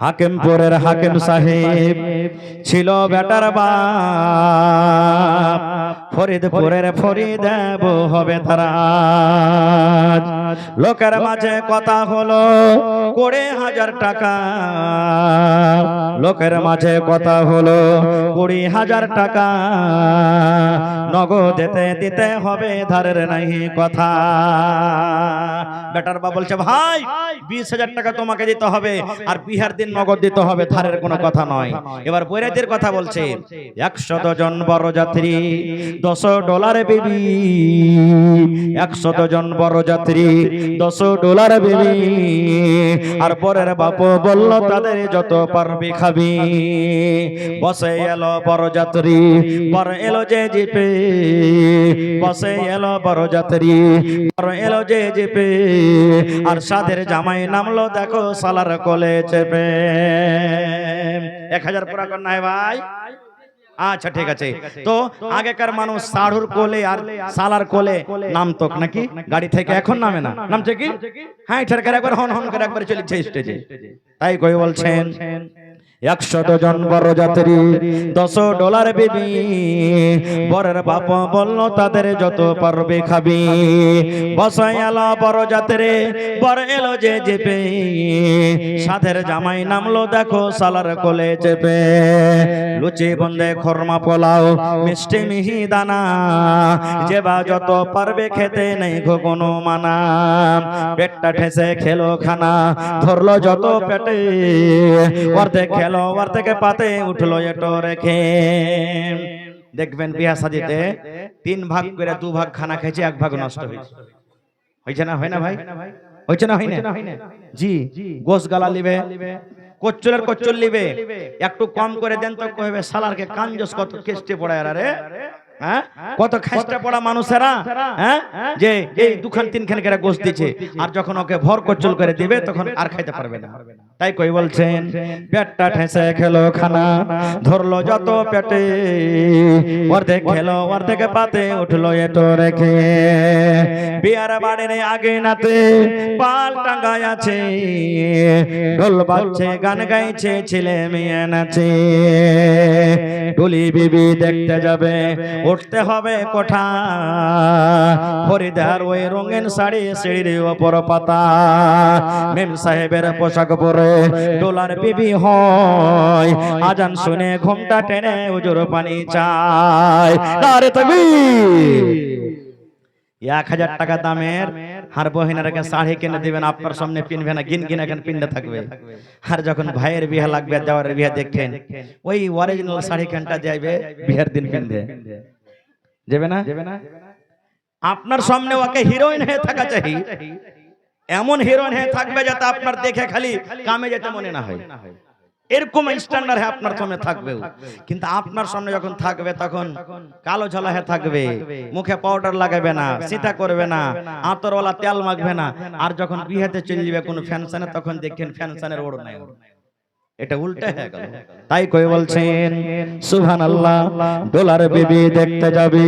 হাকিমপুরের হাকিম সাহেব ছিল বেটার বাপ, ফরিদপুরের ফরিদ হবে তারা। লোকের মাঝে কথা হলো 20,000 টাকা, লোকের মাঝে কথা হলো 20,000 টাকা, নগদ দিতে হবে, ধারের নাই কথা। বেটার বাপ বলছে, ভাই 20,000 টাকা তোমাকে দিতে হবে, আর বিহার দিন নগদ দিতে হবে, ধারের কোনো কথা নয়। এবার বৈরাতের কথা বলছে, 100 জন বড় যাত্রী, $10 বেবি, 100 জন বড় যাত্রী, $10 বেবি। আর পরের বাপ বলল, তাদের যত পারবি খাবি। বসে এলো বড় যাত্রী, বড় এলো যে জিপে, বসে এলো বড় যাত্রী, বড় এলো যে জিপে, আর সাধের জামাই নামলো দেখো সালার কোলে চেপে। 1000 পুরা কর নাই ভাই? আচ্ছা ঠিক আছে। তো আগেকার মানুষ সাড়ুর কোলে আর সালার কোলে নামতো নাকি গাড়ি থেকে? এখন নামে না। নামছে কি? হ্যাঁ, ঠেরকার একবার হন হন করে একবার চলেছে স্টেজে। তাই কই বলছেন, 100 জন বড় যাত্রী, $10 বেবি। বরের বাপ বলল, তাদের যত পারবে খাবি। বসাই এলো বড় যাত্রী, বড় এলো যে চেপে, সাধের জামাই নামলো দেখো সালার কোলে চেপে। লুচি বন্দে খরমা পোলাও মিষ্টি মিহি দানা, যেবা যত পারবে খেতে নেই গো কোনো মানা। পেটটা ঠেসে খেলো খানা, ধরলো যত পেটে, অর্ধেক খেলো অর্ধেক পাতে উঠলো এটো রেখে। দেখবেন বিয়া সাজিতে 3 ভাগ করে 2 ভাগ খানা খেয়েছে, 1 ভাগ নষ্ট হয়েছে। হয়েছে না? হয় না ভাই? হয়েছে না? হয় না? জি। গোশ গালা লিবে, কচ্চলের কচ্চল লিবে, একটু কম করে দেন তো কইবে সালারকে কাঞ্জস কত কেষ্টে পড়ায় রে। হ্যাঁ, কত খাস্টা পড়া মানুষেরা, হ্যাঁ, যে এই 2খান 3খান করে গোশ দিচ্ছে, আর যখন ওকে ভর কচ্চল করে দিবে তখন আর খাইতে পারবে না। তাই কই বলছেন, পেটটা ঠেসে খেলো খানা, ধরলো যত পেটে, অর্ধেক খেলো অর্ধেক পাতে উঠলো এটো রেখে। বিয়ার বাড়ির আগে নাতে পাল টাঙ্গায় আছে, ঢোল বাজছে গান গাইছে ছেলে মেয়ে নাচে। ডুলি বিবি দেখতে যাবে, উঠতে হবে কোঠা, ফরিদার ওই রঙিন শাড়ি সিঁড়ির ওপর পাতা। মেম সাহেবের পোশাক পরে ডোলার বিবি হয়, আজান শুনে ঘুমটা টেনে উজুর পানি চায়। নারে তাকবীর। 1000 টাকা দামের হার বহিনারকে শাড়ি কিনে দিবেন, আপনার সামনে পিনবে না, গিন গিন এখন পিনতে থাকবে। আর যখন ভাইয়ের বিয়ে লাগবে, দেওয়ারের বিয়ে দেখেন, ওই অরিজিনাল শাড়ি খানটা যাইবে বিয়ের দিন পিনবে, যাবে না? আপনার সামনে ওকে হিরোইন হয়ে থাকা চাই, এমন হিরোইন হয়ে থাকবে যাতে আপনার দেখে খালি কামে যেতে মনে না হয়, এরকম স্ট্যান্ডার্ড আপনার সামনে থাকবে। কিন্তু আপনার সামনে যখন থাকবে তখন কালো ঝালা হয়ে থাকবে, মুখে পাউডার লাগাবে না, সিটা করবে না, আতরওয়ালা তেল মাখবে না। আর যখন বিয়েতে চলে যাবে কোন ফ্যানশনে, তখন দেখেন ফ্যানশনের ওড় নাই, এটা উল্টা হয়ে গেল। তাই কই বলছেন, সুবহানাল্লাহ। ডলার বিবি দেখতে যাবে,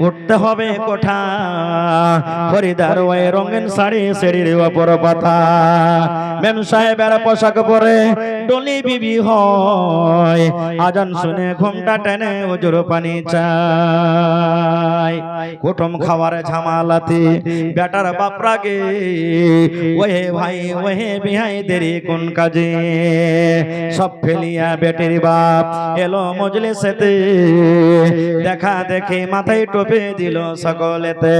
উঠতে হবে কোঠা, ফরিদার ওই রঙিন শাড়ি সিঁড়ির ওপর পাতা। মেম সাহেবের পোশাক পরে ডলি বিবি হয়, আজান শুনে ঘুমটা টেনে উজুর পানি চায়। কুটুম খাওয়ার ঝামালাতি বেটার বাপ রাগে, ওহে ভাই ওহে বিহাই দেরি কোন কাজে। সব ফেলিয়া বেটির বাপ এলো মজলিসেতে, দেখা দেখে মাথায় টোপে দিল সকলেতে।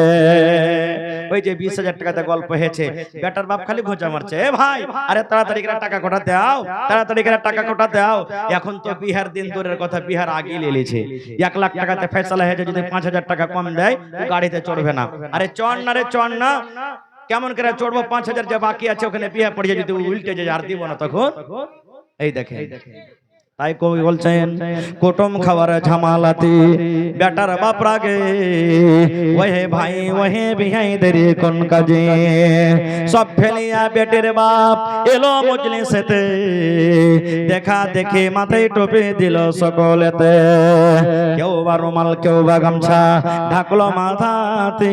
ওই যে 20,000 টাকাতে গল্প হয়েছে, বেটার বাপ খালি ঘোঁচা মারছে, এ ভাই আরে তাড়াতাড়ি করে টাকা কোটা দাও, তাড়াতাড়ি করে টাকা কোটা দাও। এখন তো বিহার দিন দূরের কথা, বিহার আগে লেলিছে। 1 লাখ টাকাতে ফয়সালা হয়েছে, যদি 5,000 টাকা কম দেয় গাড়িতে চড়বে না। আরে চড় না রে, চড় না। কেমন করে চড়বো? 5,000 যে বাকি আছে ওখানে বিয়ে পড়ে, যদি উল্টে যায় আর দিব না তখন। এই দেখেন, তাই কবি বলছেন, কুটুম খাওয়ার ঝামালাতি বেটার বাপ রাগে, ওহে ভাই ওহে বিহাই দেরি কোন কাজে। সব ফেলিয়া বেটির বাপ এলো মজলিসেতে, দেখা দেখে মাথায় টোপে দিল সকলেতে। কেউ বা রুমাল, কেউ বা গামছা ঢাকলো মাথাতে,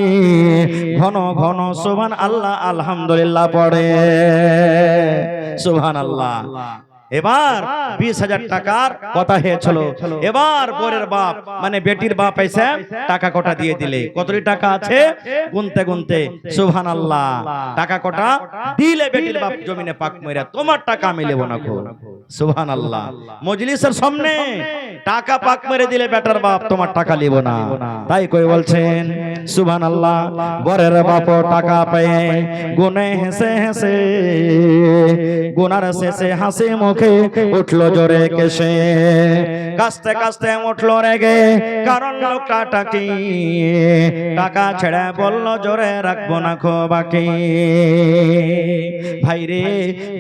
ঘন ঘন সুবহান আল্লাহ আলহামদুলিল্লাহ পড়ে। সুবহানাল্লাহ। এবার 20,000 টাকার কথা হয়েছিল। এবার বরের বাপ মানে বেটির বাপ এসে টাকা কটা দিয়ে দিলে। কতটি টাকা আছে গুনতে গুনতে সুবহানাল্লাহ, টাকা কটা দিলে বেটির বাপ জমিনে পাক মেরে, তোমার টাকা আমি নেব না গো। সুবহানাল্লাহ, মজলিসের সামনে টাকা পাক মেরে দিলে বেটার বাপ তোমার টাকা নেব না। তাই কই বলছেন সুবহানাল্লাহ, বরের বাপ টাকা পেয়ে গুনে হেসে হেসে, গুনার শেষে হাসি মুখে উঠলো জোরে কেসে, কাস্তে কাস্তে উঠলো রেগে, কারণ লোকটা টাকি টাকা ছেড়ে বললো জোরে রাখবো না খো বাকি। ভাই রে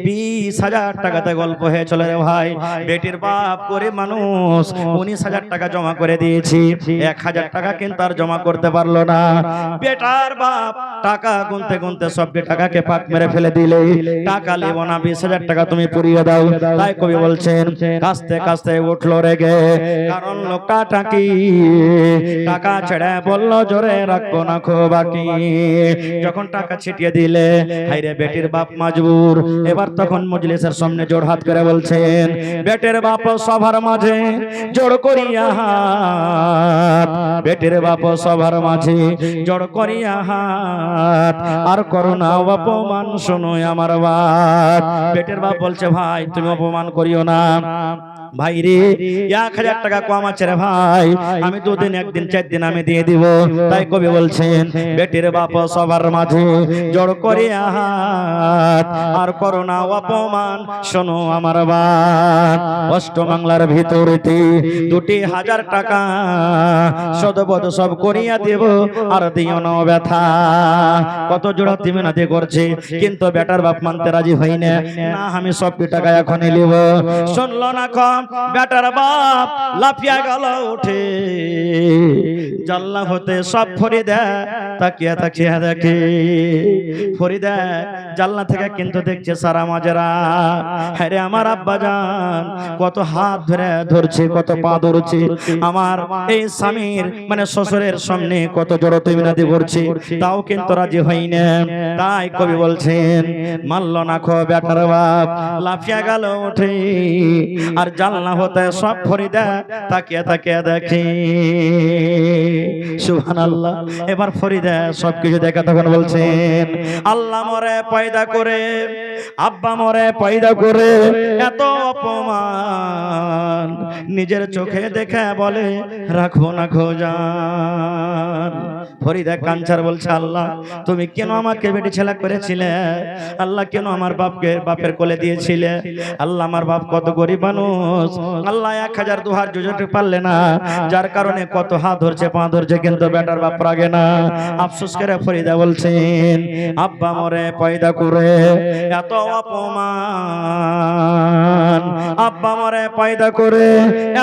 20,000 টাকাতে গল্প হয়ে চলে রে ভাই। বেটির বাপ গরিব মানুষ, 19,000 টাকা জমা করে দিয়েছি, 1,000 টাকা কিন্তু আর জমা করতে পারলো না। বেটার বাপ টাকা গুনতে গুনতে সবটি টাকাকে পাক মেরে ফেলে দিলে, টাকা নেব না, 20,000 টাকা তুমি পুড়িয়ে দাও। তাই কবি বলছেন কাস্তে কাস্তে উঠলো রেগে, কারণ লোকটা টাকি টাকা ছেড়ে বললো জোরে রাখবো না খো বাকি। যখন টাকা ছিটিয়ে দিলে হাইরে বেটির বাপ মাজবুর। এবার তখন মজলিসের সামনে জোড় হাত করে বলছেন, বেটের বাপ সবার মাঝে জোড় করিয়া হাত, বেটের বাপ সবার মাঝে জোড় করিয়া হাত, আর করোনা অপমান শোনো আমার বাপ। বেটের বাপ বলছে ভাই তুমি অপমান করিও না ভাই রে, 1,000 টাকা কম আছে রে ভাই, আমি 2 দিন 1 দিন 4 দিন আমি দিয়ে দিব। তাই কবি বলছেন বেটির বাপ সবার মাঝে জড় করিয়া হাত, আর করোনা অপমান শোনো আমার বাপ। অষ্টমঙ্গলার ভিতরেতে 2,000 টাকা সদবদ সব করিয়া দেব, আর দিও না ব্যথা। কত জোড়া তুমি না দিয়ে করছে, কিন্তু বেটার বাপ মানতে রাজি হই না, না আমি সব টাকা এখনই নিব। শুনলো না কম বেটার বাপ লাফিয়া গেল উঠে, জানলা হতে সব ফরিদা তাকিয়া তাকিয়া দেখে। ফরিদা জানলা থেকে কিন্তু দেখছে সারা মাজরা। আরে আমার আব্বা জান কত হাত ধরে ধরছে, কত পা ধরছে, আমার এই স্বামীর মানে শ্বশুরের সামনে কত জড়তে মিনাতি করছে, তাও কিন্তু রাজি হই না। তাই কবি বলছেন মানল না খো বেটার বাপ লাফিয়া গেল উঠে, আর জানলা হতে সব ফরিদা তাকিয়া তাকিয়া দেখে। সুবহানাল্লাহ। এবার ফরিদা সবকিছু দেখা তখন বলছেন আল্লাহ মরে পয়দা করে, আব্বা মরে পয়দা করে, এত অপমান নিজের চোখে দেখে বলে রাখবো না খোঁজান। ফরিদা কাঞ্চার বলছে আল্লাহ তুমি কেন আমাকে বেটি ছেলে করেছিলে, আল্লাহ কেন আমার বাপের কোলে দিয়েছিলে, আল্লাহ আমার বাপ কত গরিব মানুষ, আল্লাহ 1,000 2,000 জুজতে পারলে না, যার কারণে কত হাত ধরছে পা ধরছে, কিন্তু বেটার বাপ রাগে না। আফসোস করে ফরিদা বলছেন আব্বা মরে পয়দা করে এত অপমান, আব্বা মরে পয়দা করে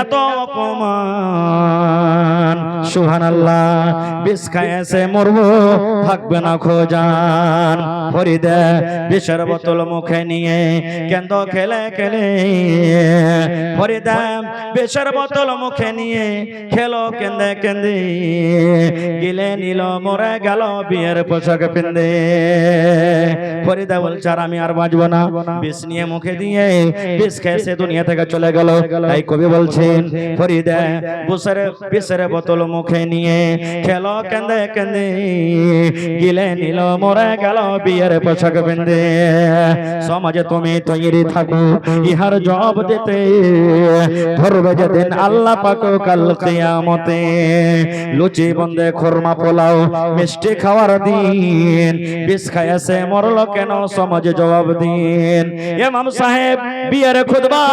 এত অপমান, সুবহানাল্লাহ বিষ খাইছে মরবো থাকবে না খোঁজান। ফরিদা বিষের বোতল মুখে নিয়ে কেন্দ খেলে খেলে, ফরিদা বিষের বোতল মুখে নিয়ে খেলো কেন্দে কেন্দে, গিলে নিল মরে গেল বিয়ের পোশাক পিন্দে। ফরিদা বলছে আর আমি আর বাঁচবো না, বিষ নিয়ে মুখে দিয়ে বিষ খেয়েছে দুনিয়া থেকে চলে গেল। তাই কবি বলছেন ফরিদা বিষের বোতল মুখে নিয়ে খেলো কেন্দে কেন্দে, গিলে নিল মরে গেল বিয়ের পোশাক পিন্দে। সমাজে তুমি তৈরি থাকো ইহার জবাব দিতে, ধরবে যেদিন আল্লাহ পাক কাল কিয়ামতে, লুচি বন্দে খুরমা পোলাও মিষ্টি খাওয়ার দিন, বিষ খাইছে মরল কেন সমাজে জবাব দিন। ইমাম সাহেব বিয়ের খুতবা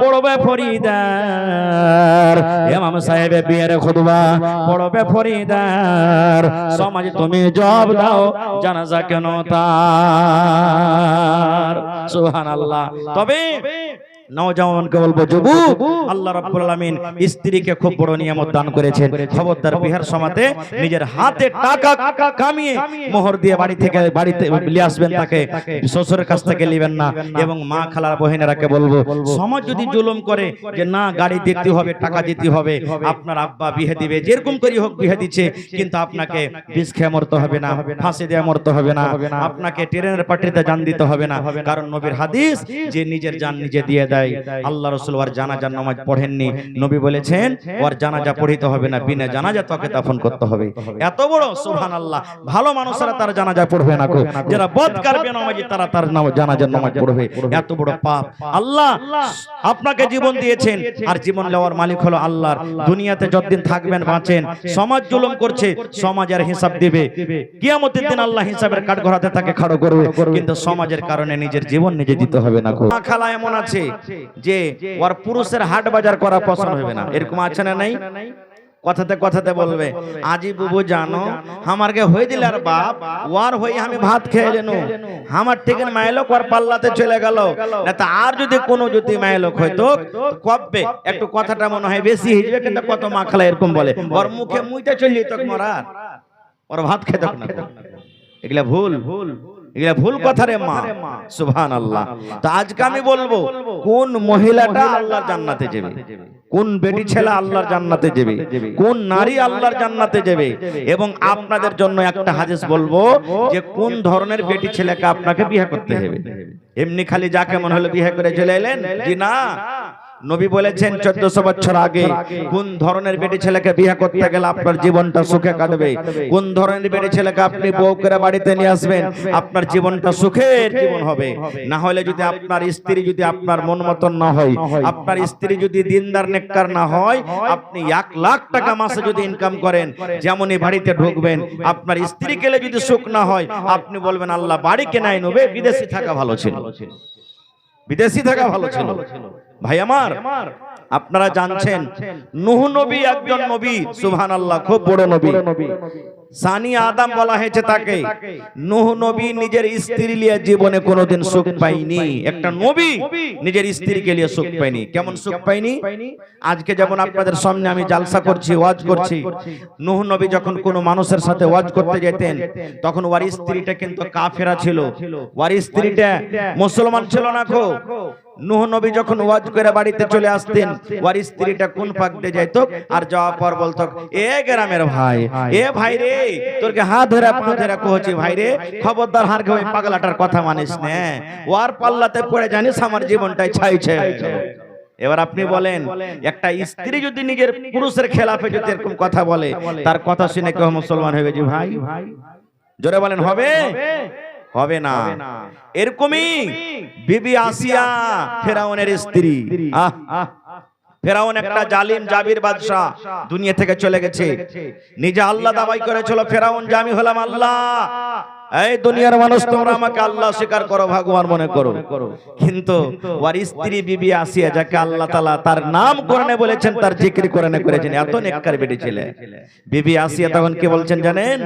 পড়বে ফরিদার, ইমাম সাহেব বিয়ের খুতবা পড়বে ফরিদার, সমাজে তুমি জবাব দাও জানাজা কেন তার। সুবহানাল্লাহ। তবে নওজওয়ানকে বলবো যুবক, আল্লাহ রাব্বুল আলামিন স্ত্রীকে খুব বড় নিয়ামত দান করেছেন, খবরদার বিহার সমাতে নিজের হাতে টাকা কামিয়ে মোহর দিয়ে বাড়িতে নিয়ে আসবেন, তাকে শ্বশুরের কাছ থেকে নেবেন না। এবং মা খালার বহিনেরাকে বলবো সমাজ যদি জুলুম করে যে না গাড়ি দিতে হবে টাকা দিতে হবে, আপনার আব্বা বিয়ে দিবে যেরকম করে হোক বিয়ে দিচ্ছে, কিন্তু আপনাকে বিষ খেয়ে মরতে হবে না, ফাঁসি দিয়ে মরতে হবে না, আপনাকে ট্রেনের পাটিতে জান দিতে হবে না, কারণ নবীর হাদিস যে নিজের জান নিজে দিয়ে দেয় দেয়। আল্লাহ রাসূল ওর জানাজার নামাজ পড়েননি, নবী বলেছেন ওর জানাজা পড়িতে হবে না, বিনা জানাজা তাকে দাফন করতে হবে। এত বড় সুবহানাল্লাহ, ভালো মানুষরা তার জানাজা পড়বে না গো, যারা বদকার বেনামাজি তারা তার জানাজার নামাজ পড়বে। এত বড় পাপ। আল্লাহ আপনাকে জীবন দিয়েছেন, আর জীবন দেওয়ার মালিক হলো আল্লাহ। দুনিয়াতে যতদিন থাকবেন বাঁচেন, সমাজ জুলুম করছে, সমাজের হিসাব দিবে। কিয়ামতের দিন আল্লাহ হিসাবের কাঠগড়াতে তাকে খাড়ো করবে, কিন্তু সমাজের কারণে নিজের জীবন নিজে দিতে হবে না। খালা এমন আছে যে ওর পুরুষের হাট বাজার করা পছন্দ হবে না, এরকম আছে না নাই? কথাতে কথাতে বলবে আজি বুবু জানো আমারকে হয়ে দিলে আর বাপ ওয়ার হয়ে আমি ভাত খেয়ে লেনু, আমার ঠিক মাইলোক ওর পাল্লাতে চলে গেল না। তা আর যদি কোনো যদি মাইলোক হয়তো কবে একটু কথাটা মনে হয় বেশি হিজবে, কিন্তু কত মা খালা এরকম বলে ওর মুখে মুইটা চললি তো মরার ওর ভাত খেতে না। এগুলা ভুল, এগুলা ভুল কথা রে মা। সুবহানাল্লাহ। তো আজকে আমি বলবো কোন মহিলাটা আল্লাহর জান্নাতে যাবে, কোন বেটি ছেলে আল্লাহর জান্নাতে যাবে, কোন নারী আল্লাহর জান্নাতে যাবে। এবং আপনাদের জন্য একটা হাদিস বলবো যে কোন ধরনের বেটি ছেলেকে আপনাকে বিয়ে করতে হবে। এমনি খালি যাকে মনে হলো বিয়ে করে চলে এলেন, জি না। নবী বলেছেন 1400 বছর আগে কোন ধরনের বেটি ছেলেকে বিয়ে করতে গেলে আপনার জীবনটা সুখে কাটবে, কোন ধরনের বেটি ছেলেকে আপনি বউ করে বাড়িতে নিয়ে আসবেন আপনার জীবনটা সুখের জীবন হবে। না হলে যদি আপনার স্ত্রী যদি আপনার মন মতন না হয়, আপনার স্ত্রী যদি দিনদার নেককার না হয়, আপনি 1 লাখ টাকা মাসে যদি ইনকাম করেন, যেমনই বাড়িতে ঢুকবেন আপনার স্ত্রী কেলে যদি সুখ না হয়, আপনি বলবেন আল্লাহ বাড়ি কেনাই নেবে, বিদেশি থাকা ভালো ছিল, বিদেশি থাকা ভালো ছিল। ভাই আমার, আপনারা জানছেন নূহ নবী একজন নবী, সুবহানাল্লাহ, খুব বড় নবী। সানি আদম বলা হয়েছে তাকে। নূহ নবী নিজের স্ত্রী নিয়ে জীবনে কোনোদিন সুখ পায়নি। একটা নবী নিজের স্ত্রীকে নিয়ে সুখ পায়নি। কেমন সুখ পায়নি? আজকে যেমন আপনাদের সামনে আমি জালসা করছি, ওয়াজ করছি, নূহ নবী যখন কোনো মানুষের সাথে ওয়াজ করতে যেতেন তখন ওর স্ত্রীটা কিন্তু কাফেরা ছিল, ওর স্ত্রীটা মুসলমান ছিল না। খো নূহ নবী যখন ওয়াজ করে বাড়িতে চলে আসতেন, ওর স্ত্রীটা কোন পাক দিয়ে যাইত, আর যাওয়ার পর বলতো এ গ্রামের ভাই, এ ভাই রে তোরকে হাত ধরে আপনি ধরে কহছি ভাই রে, খবরদার হার ওই পাগলাটার কথা মানিস না, ওর পাল্লাতে পড়ে জানিস আমার জীবনটাই ছাই ছাই। এবার আপনি বলেন একটা স্ত্রী যদি নিজের পুরুষের খেলাফে যদি এরকম কথা বলে, তার কথা শুনে কেউ মুসলমান হবে? জি ভাই জোরে বলেন হবে? হবে না। এরকমই বিবি আসিয়া ফেরাউনের স্ত্রী। ফেরাউন একটা জালিম জাবির বাদশা, দুনিয়া থেকে চলে গেছে। নিজে আল্লাহ দাবি করেছিল ফেরাউন যে আমি হলাম আল্লাহ, এই দুনিয়ার মানুষ তোমরা আমাকে আল্লাহ স্বীকার করো, ভগবান মনে করো। কিন্তু ওর স্ত্রী বিবি আসিয়া, যাকে আল্লাহ তাআলা তার নাম কোরআনে বলেছেন, তার জিকির কোরআনে করেছেন, এত নেককার বেটি ছেলে বিবি আসিয়া তখন কি বলছেন জানেন?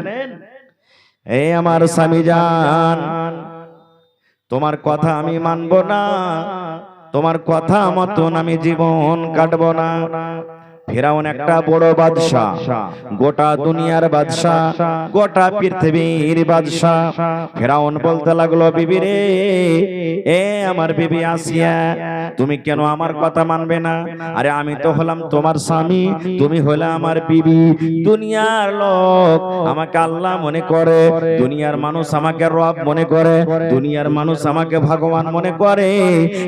এই আমার স্বামী জান, তোমার কথা আমি মানব না, তোমার কথা মতন আমি জীবন কাটবো না। ফেরাউন একটা বড় বাদশা, গোটা দুনিয়ার বাদশা, গোটা পৃথিবীর বাদশা। ফেরাউন বলতে লাগলো বিবি রে, এ আমার বিবি আসিয়া, তুমি কেন আমার কথা মানবে না? আরে আমি তো হলাম তোমার স্বামী, তুমি হলে আমার বিবি। দুনিয়ার লোক আমাকে আল্লাহ মনে করে, দুনিয়ার মানুষ আমাকে রব মনে করে, দুনিয়ার মানুষ আমাকে ভগবান মনে করে,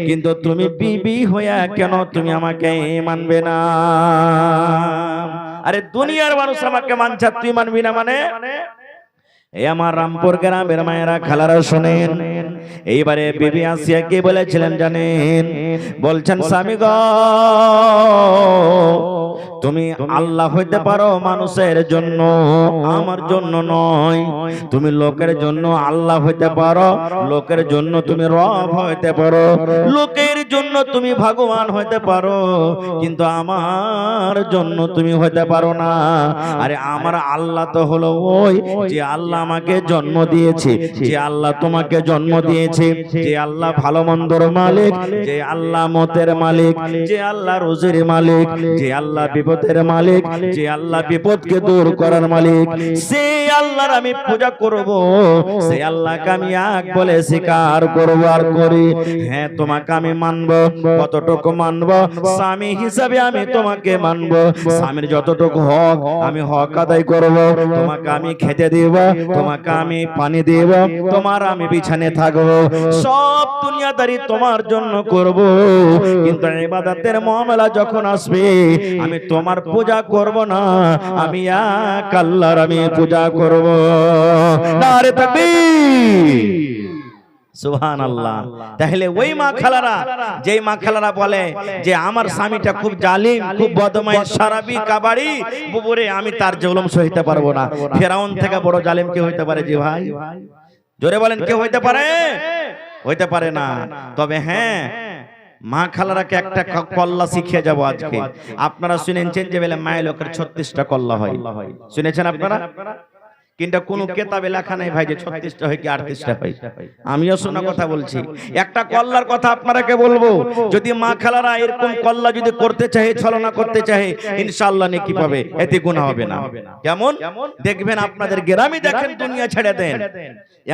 কিন্তু তুমি বিবি হইয়া কেন তুমি আমাকে মানবে না? আরে দুনিয়ার মানুষ আমাকে মানছে, তুই মানবি না মানে? এই আমার রামপুর গ্রামের মায়েরা খালারা শোনেন, এইবারে বিবি আসিয়া কি বলেছিলেন জানেন? বলছেন স্বামী গো, তুমি আল্লাহ হইতে পারো মানুষের জন্য, আমার জন্য নয়। তুমি লোকের জন্য আল্লাহ হইতে পারো, লোকের জন্য তুমি রব হইতে পারো, লোকের জন্য তুমি ভগবান হইতে পারো, কিন্তু আমার জন্য তুমি হইতে পারো না। আরে আমার আল্লাহ তো হলো ওই যে আল্লাহ আমাকে জন্ম দিয়েছে, যে আল্লাহ তোমাকে জন্ম দিয়েছে, যে আল্লাহ ভালো মন্দর মালিক, যে আল্লাহ মতের মালিক, যে আল্লাহ রুজির মালিক, যে আল্লাহ আল্লাহ বিপদের মালিক, যে আল্লাহ বিপদকে দূর করার মালিক, সেই আল্লাহর আমি পূজা করব, সেই আল্লাহকে আমি এক বলে স্বীকার করব আর করি। হ্যাঁ, তোমাকে আমি মানব। কতটুকু মানব? স্বামী হিসাবে আমি তোমাকে মানব। স্বামীর যতটুকু হক আমি হক আদায় করব। তোমাকে আমি খেতে দেব, তোমাকে আমি পানি দেব, তোমার আমি বিছানে থাকবো, সব দুনিয়াদারি তোমার জন্য করব। কিন্তু ইবাদতের মামলা যখন আসবে, আমি তোমার পূজা করব না, আমি এক আল্লাহর আমি পূজা করব। নারে তাকবীর, সুবহানাল্লাহ। তাহলে ওই মা খালারা, যেই মা খালারা বলে যে আমার স্বামীটা খুব জালিম, খুব বদমাইশ, সারাবি, কাবাড়ি, বুবুরে, আমি তার জুলুম সইতে পারবো না। ফেরাউন থেকে বড় জালিম কে হইতে পারে? জি ভাই, জোরে বলেন, কে হইতে পারে? হইতে পারে না। তবে হ্যাঁ, মা খালারাকে একটা কল্লা শিখিয়ে যাব আজকে। আপনারা শুনেছেন যে বলে মায়ের লোকের 36টা কল্লা হয়, শুনেছেন আপনারা? কিন্তু কোন কিতাবে লেখা নাই ভাই যে 36টা হয় কি 38টা হয়। আমিও শোনা কথা বলছি। একটা কল্লার কথা আপনারাকে বলবো, যদি মা খালারা এরকম কল্লা যদি করতে চায়, ছলনা করতে চায়, ইনশাআল্লাহ নেকি পাবে, এতে গুনাহ হবে না। কেমন? দেখবেন আপনাদের গ্রামে, দেখেন দুনিয়া ছেড়ে দেন,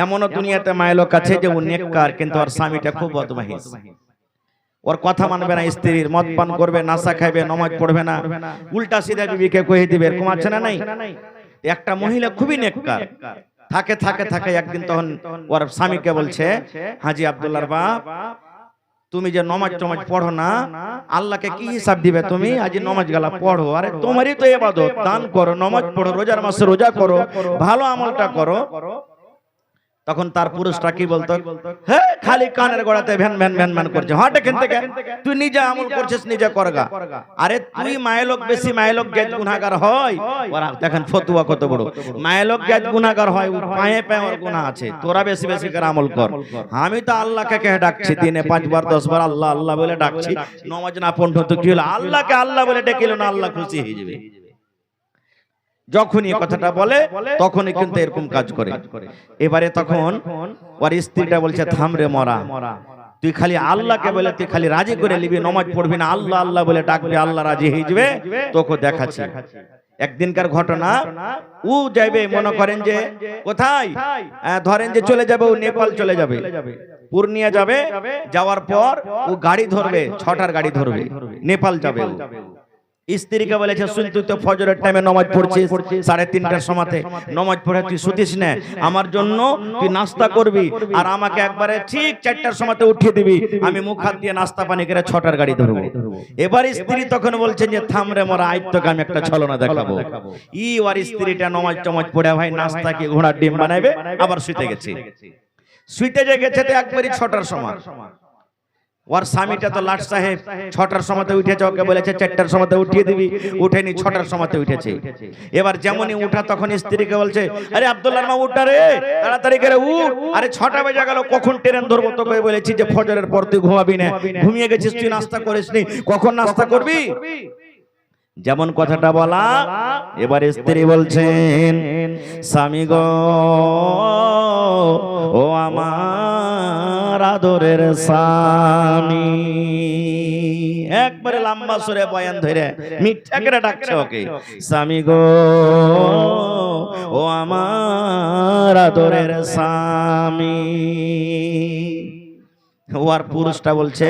এমনও দুনিয়াতে মায়ের লোক আছে যে ও নেককার, কিন্তু ওর স্বামীটা খুব বদমাইশ, ওর কথা মানবে না, স্ত্রীর মদ পান করবে, নাশা খাইবে, নামাজ পড়বে না, উল্টা সিধা বিবিকে কয়ে দিবে। এরকম আছে না নাই? একটা মহিলা খুবই নেককার, থাকে থাকে থাকে একদিন তখন ওর স্বামীকে বলছে, হাজি আব্দুল্লাহর বাপ, তুমি যে নমাজ টমাজ পড়ো না, আল্লাহকে কি হিসাব দিবে তুমি? আজ নমাজ গালা পড়ো, আরে তোমারই তো ইবাদত, দান করো, নমাজ পড়ো, রোজার মাসে রোজা করো, ভালো আমলটা করো। তখন তার পুরুষটা কি বলতো? হ্যাঁ, খালি কানের গোড়াতে ভ্যান ভ্যান ভ্যান ভ্যান করছে, হট এখান থেকে, তুই নিজে আমল করছিস, নিজে করগা। আরে তুই মায়েলোক বেশি, মায়েলোক গেজ গুনাহগার হয়। ওরা দেখেন ফতুয়া কত বড়, মায়েলোক গেজ গুনাহগার হয়, পায়ে পায়ে ওর গুনাহ আছে, তোরা বেশি বেশি করে আমল কর। আমি তো আল্লাহকে কে ডাকছি, দিনে 5 বার 10 বার আল্লাহ আল্লাহ বলে ডাকছি, নামাজ না পড়ো তো কি হলো? আল্লাহকে আল্লাহ বলে ডেকেলো না, আল্লাহ খুশি হয়ে যাবে। যখনই কথাটা বলে তখনই কিন্তু এরকম কাজ করে। এবারে তখন ওর স্ত্রীটা বলছে, থামরে মরা, তুই খালি আল্লাহকে বলে তুই খালি রাজি করে নিবি, নামাজ পড়বি না, আল্লাহ আল্লাহ বলে ডাকবি, আল্লাহ রাজি হয়ে যাবে, তোকে দেখাচ্ছি। একদিনকার ঘটনা, ও যাইবে, মনে করেন যে কোথায়, ধরেন যে চলে যাবে, ও নেপাল চলে যাবে, পূর্ণিয়া যাবে, যাওয়ার পর ও গাড়ি ধরবে, 6টার গাড়ি ধরবে, নেপাল যাবে। স্ত্রীকে বলেছে, শুন, তুই তো ফজরের টাইমে নামাজ পড়ছিস, 3:30টার সময়তে নামাজ পড়ে তুই শুতিস না, আমার জন্য তুই নাস্তা করবি, আর আমাকে একবারে ঠিক 4টার সময়তে উঠিয়ে দিবি, আমি মুখ হাত দিয়ে নাস্তা পানি করে 6টার গাড়ি ধরবো। এবার স্ত্রী তখন বলছেন যে, থামরে মরা, আজ তোকে আমি একটা ছলনা দেখাবো। ওর স্ত্রীটা নামাজ টামাজ পড়ে ভাই নাস্তা কি ঘোড়ার ডিম বানাইবে, আবার শুইতে গেছে। শুইতে যে গেছে তো একবারই 6টার সময়। ওর স্বামীটা তো লাট সাহেব, 6টার সময়তে উঠেছে, ওকে বলেছে 4টার সময়তে উঠিয়ে দিবি, উঠেনি, 6টার সময়তে উঠেছে। এবার যেমনই উঠা তখন স্ত্রীকে বলছে, আরে আব্দুল্লাহর মা উঠা রে, তাড়াতাড়ি করে উঠ, আরে 6টা বেজে গেল, কখন ট্রেন ধরবো? তোকে বলেছি যে ফজরের পর তুই ঘুমাবি না, ঘুমিয়ে গেছিস, তুই নাস্তা করিসনি, কখন নাস্তা করবি? যেমন কথাটা বলা। এবার স্ত্রী বলছেন, স্বামী গো, ও আমার আদরের স্বামী, একবারে লম্বা সুরে বয়ান ধরে মিঠা করে ডাকছে ওকে, স্বামী গো, ও আমার আদরের স্বামী। ওর পুরুষটা বলছে,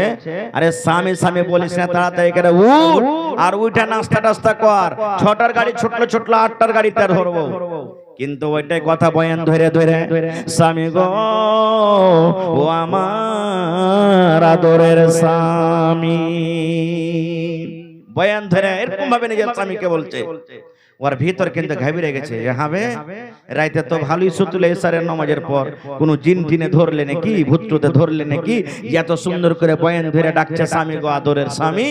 আরে স্বামী স্বামী বলিস না, তাড়াতাড়ি করে উঠ, আর উঠে নাস্তা টাস্তা কর, 6টার গাড়ি ছুটলো ছুটলো, 8টার গাড়ি তার ধরবো। কিন্তু ওইটাই কথা বয়ান ধরে ধরে, স্বামী গো, ও আমার আদরের স্বামী, বয়ান ধরে এরকম ভাবে নিজের স্বামীকে বলছে। ওর ভিতর কিন্তু ঘাবড়ে গেছে, হবে রাইতে তো ভালোই সুতলে এসারের নামাজের পর কোন জিন টিনে ধরলে নাকি, ভূতটুতে ধরলে নাকি, এত সুন্দর করে বয়ান ধরে ডাকছে, স্বামী গো, আদরের স্বামী।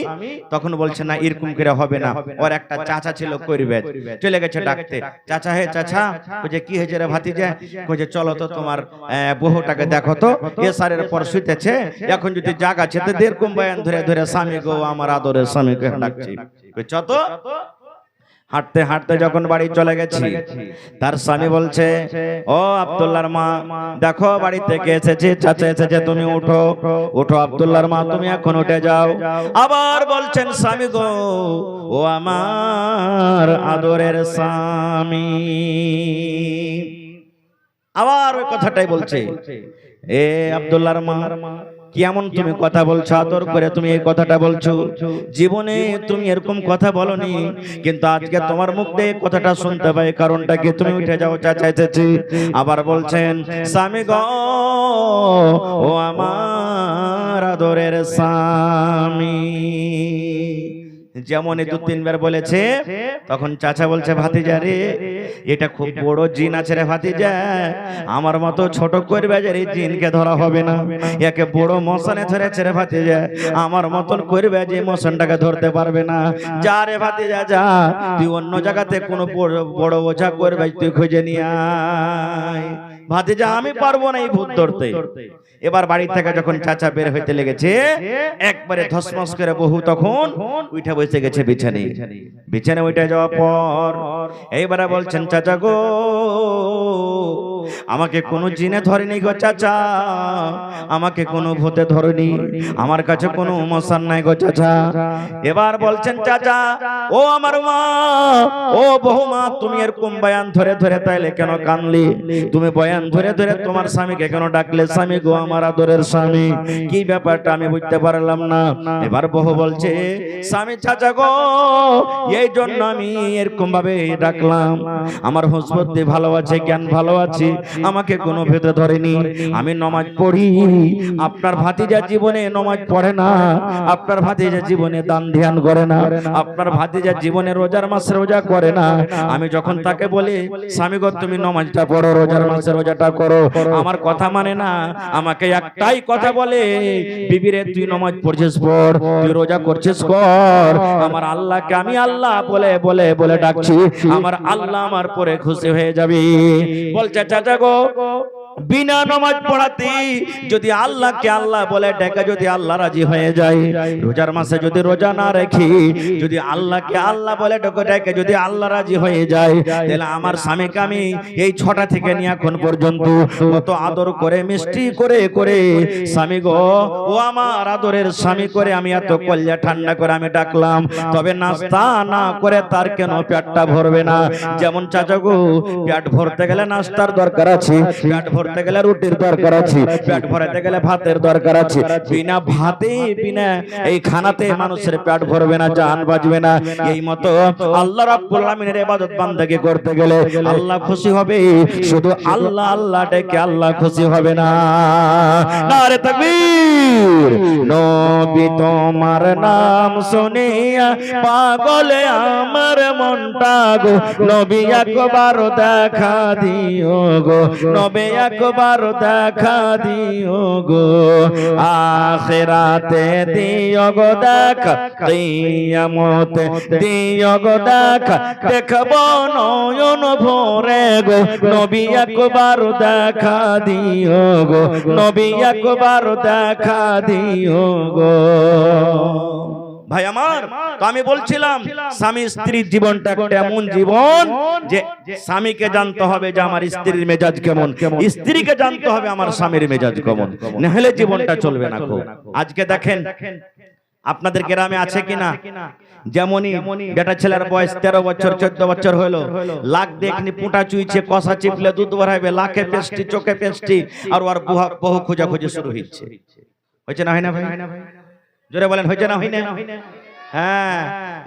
তখন বলছে, না, এরকম করে হবে না। ওর একটা চাচা ছিল কইবে, চলে গেছে ডাকতে, চাচা হে চাচা, কইছে কি হয়েছে রে ভাতিজা? কইছে চলো তো তোমার বহুটাকে দেখো তো, এসারের পর শুইতেছে, এখন যদি জাগা আছে তো এরকম বয়ান ধরে ধরে স্বামী গো, আমার আদরের স্বামীকে ডাকছি। কইছ তো হাঁটতে হাঁটতে যখন বাড়ি চলে গেছি, তার স্বামী বলছে, ও আব্দুল্লাহর মা, দেখো বাড়ি থেকে এসেছে, চাচা এসেছে, তুমি উঠো। উঠো আব্দুল্লাহর মা, তুমি এখন উঠে যাও। আবার বলছেন স্বামী গো, ও আমার আদরের স্বামী, আবার ওই কথাটাই বলছে, এ আব্দুল্লাহর মা, কেমন তুমি কথা বলছো, আদর করে তুমি এই কথাটা বলছো, জীবনে তুমি এরকম কথা বলনি, কিন্তু আজকে তোমার মুখ দিয়ে কথাটা শুনতে পাই, কারণটা কি? তুমি উঠে যাও, চাচা এসেছি। আবার বলছেন স্বামী গো, ও আমার আদরের স্বামী। যেমনই 2-3 বার বলেছে, তখন চাচা বলছে, ভাতিজা রে, এটা খুব বড় জিন আছে রে ভাতিজা, আমার মতো ছোট করবে যে এই জিনকে ধরা হবে না, একে বড় মশানে ধরেছে রে ভাতিজা, আমার মতন করবে যে মশানটাকে ধরতে পারবে না। যা রে ভাতিজা যা, তুই অন্য জায়গাতে কোনো বড় ওঝা করবে, তুই খুঁজে নিয়ে আয়। ভাতিজা আমি পারবো না এই ভূত ধরতে। এবার বাড়ি থেকে যখন চাচা বের হইতে লেগেছে, একবারে ধসমস করে বহু তখন উঠে বসে গেছে বিছানে উঠে যাওয়ার পর এইবারে বলছেন, চাচা গো, আমাকে কোনো জিনে ধরেনি গো চাচা, আমাকে কোনো ভূতে ধরেনি, আমার কাছে কোনো মশান নাই গো চাচা। এবার বলছেন চাচা, ও আমার মা, ও বহুমা, তুমি এরকম বয়ান ধরে ধরে তাইলে কেন কানলি? তুমি বয়ান ধরে ধরে তোমার স্বামীকে কেন ডাকলে? স্বামী গো, আমার আদরের স্বামী, কি ব্যাপারটা আমি বুঝতে পারলাম না। এবার বহু বলছে, স্বামী চাচা গো, এই জন্য আমি এরকম ভাবে ডাকলাম, আমার হুঁশ বুদ্ধি ভালো আছে, জ্ঞান ভালো আছে, আমাকে কোনো ভেদে ধরেনি, আমি নমাজ পড়ি, আপনার ভাতিজা জীবনে নমাজ পড়ে না, আপনার ভাতিজা জীবনে দান ধ্যান করে না, আপনার ভাতিজা জীবনে রোজার মাসে রোজা করে না। আমি যখন তাকে বলি, স্বামী গো তুমি নমাজটা পড়ো, রোজার মাসে রোজাটা করো, আমার কথা মানে না, আমাকে একটাই কথা বলে, বিবিরে তুই নমাজ পড়ছিস পড়, তুই রোজা করছিস কর, আমার আল্লাহকে আমি আল্লাহ বলে বলে বলে ডাকছি, আমার আল্লাহ আমার পরে খুশি হয়ে যাবে। বলছে চাচা গো, বিনা নামাজ পড়াতে যদি আল্লাহকে আল্লাহ বলে ডেকে যদি আল্লাহ রাজি হয়ে যায়, রোজার মাসে যদি রোজা না রেখে যদি আল্লাহকে আল্লাহ বলে ডেকে যদি আল্লাহ রাজি হয়ে যায়, তাহলে আমার স্বামীকে আমি এই 6টা থেকে নিয়ে এখন পর্যন্ত কত আদর করে মিষ্টি করে করে স্বামী গো, ও আমার আদরের স্বামী করে আমি এত কলিজা ঠান্ডা করে আমি ডাকলাম, তবে নাস্তা না করে তার কেন পেটটা ভরবে না? যেমন চাচা গো, পেট ভরতে গেলে নাস্তার দরকার আছে, পেট ভরতে গেলে রুটির দরকার আছে, পেট ভরাতে গেলে ভাতের দরকার আছে, বিনা ভাতে বিনা এই খানাতে মানুষের পেট ভরবে না, জান বাজবে না। এই মতো আল্লাহ রাব্বুল আলামিনের ইবাদত বান্দাকে করতে গেলে আল্লাহ খুশি হবে, শুধু আল্লাহ আল্লাহ ডেকে আল্লাহ খুশি হবে না। নারে তাকবীর। নবী তোমার নাম শুনিয়া পাগলে আমার মনটা গো, নবী একবার দেখা দিও গো, নবী একবার দেখা দিও গো, আখিরাতে দিও গো দেখা, কিয়ামতে দিও গো দেখা, দেখব নয়ন ভরে গো, নবী একবার দেখা দিও গো, নবী একবার দেখা দিও গো। ভাই আমার, তো আমি বলছিলাম স্বামী স্ত্রীর জীবনটা একটা এমন জীবন যে স্বামীকে জানতে হবে যে আমার স্ত্রীর মেজাজ কেমন, স্ত্রীকে জানতে হবে আমার স্বামীর মেজাজ কেমন, না হলে জীবনটা চলবে না। আজকে দেখেন আপনাদের গ্রামে আছে কিনা, যেমনই বেটা ছেলের বয়স 13 বছর 14 বছর হলো, লাখ দেখনি পুঁটা চুইছে, কষা চিপলে দুধ ভরাইবে, লাখে পেস্টি চোখে পেস্টি, আর ওর বহু খোঁজাখুঁজি শুরু হচ্ছে। হয়েছে না হয় না ভাই? জোরে বলেন, হয়েছে না হয় না? হ্যাঁ,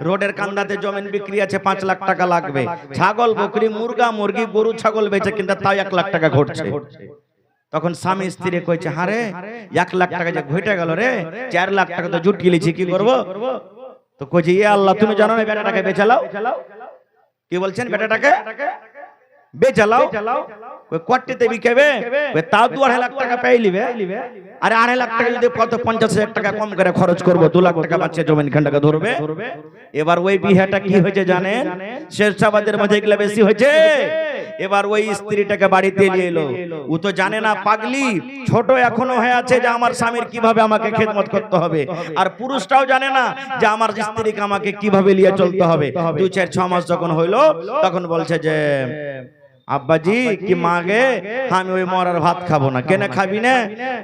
রোডের কান্দাতে জমিন বিক্রি আছে, 5 লাখ টাকা লাগবে, ছাগল বকরি মুরগা মুরগি গরু ছাগল বেচে কিন্তু তাই 1 লাখ টাকা ঘটছে। তখন স্বামী স্ত্রী কইছে, হারে 1 লাখ টাকা যে ঘটে গেল রে, 4 লাখ টাকা তো জুট গিলিছি, কি করব? তো কইছে, ইয়ে আল্লাহ তুমি জানো না বেটাটাকে বেচালাও। কি বলছেন? বেটাটাকে বেচালাও। ওই কোটিতে বিকেবে, ওই তাও 2.5 লাখ টাকা পেয়ে লিবে। আরে 2.5 লাখ টাকা যদি কত 50,000 টাকা কম করে খরচ করব, 2 লাখ টাকা বাচ্চা জমিন খানটাকে ধরবে। এবার ওই বিহাটা কি হয়েছে জানেন? শেরশাবাদের মধ্যে এগুলা বেশি হয়েছে। এবার ওই স্ত্রীটাকে বাড়িতে নিয়ে এলো। ও তো জানে না, পাগলি ছোট এখনো হয়ে আছে যে আমার স্বামীর কিভাবে আমাকে খেদমত করতে হবে, আর পুরুষটাও জানে না যে আমার স্ত্রীকে আমাকে কিভাবে নিয়ে চলতে হবে। 2-4-6 মাস যখন হইলো তখন বলছে যে আব্বাজি কি মাগে আমি ওই মরার ভাত খাবো না। কেন খাবি না?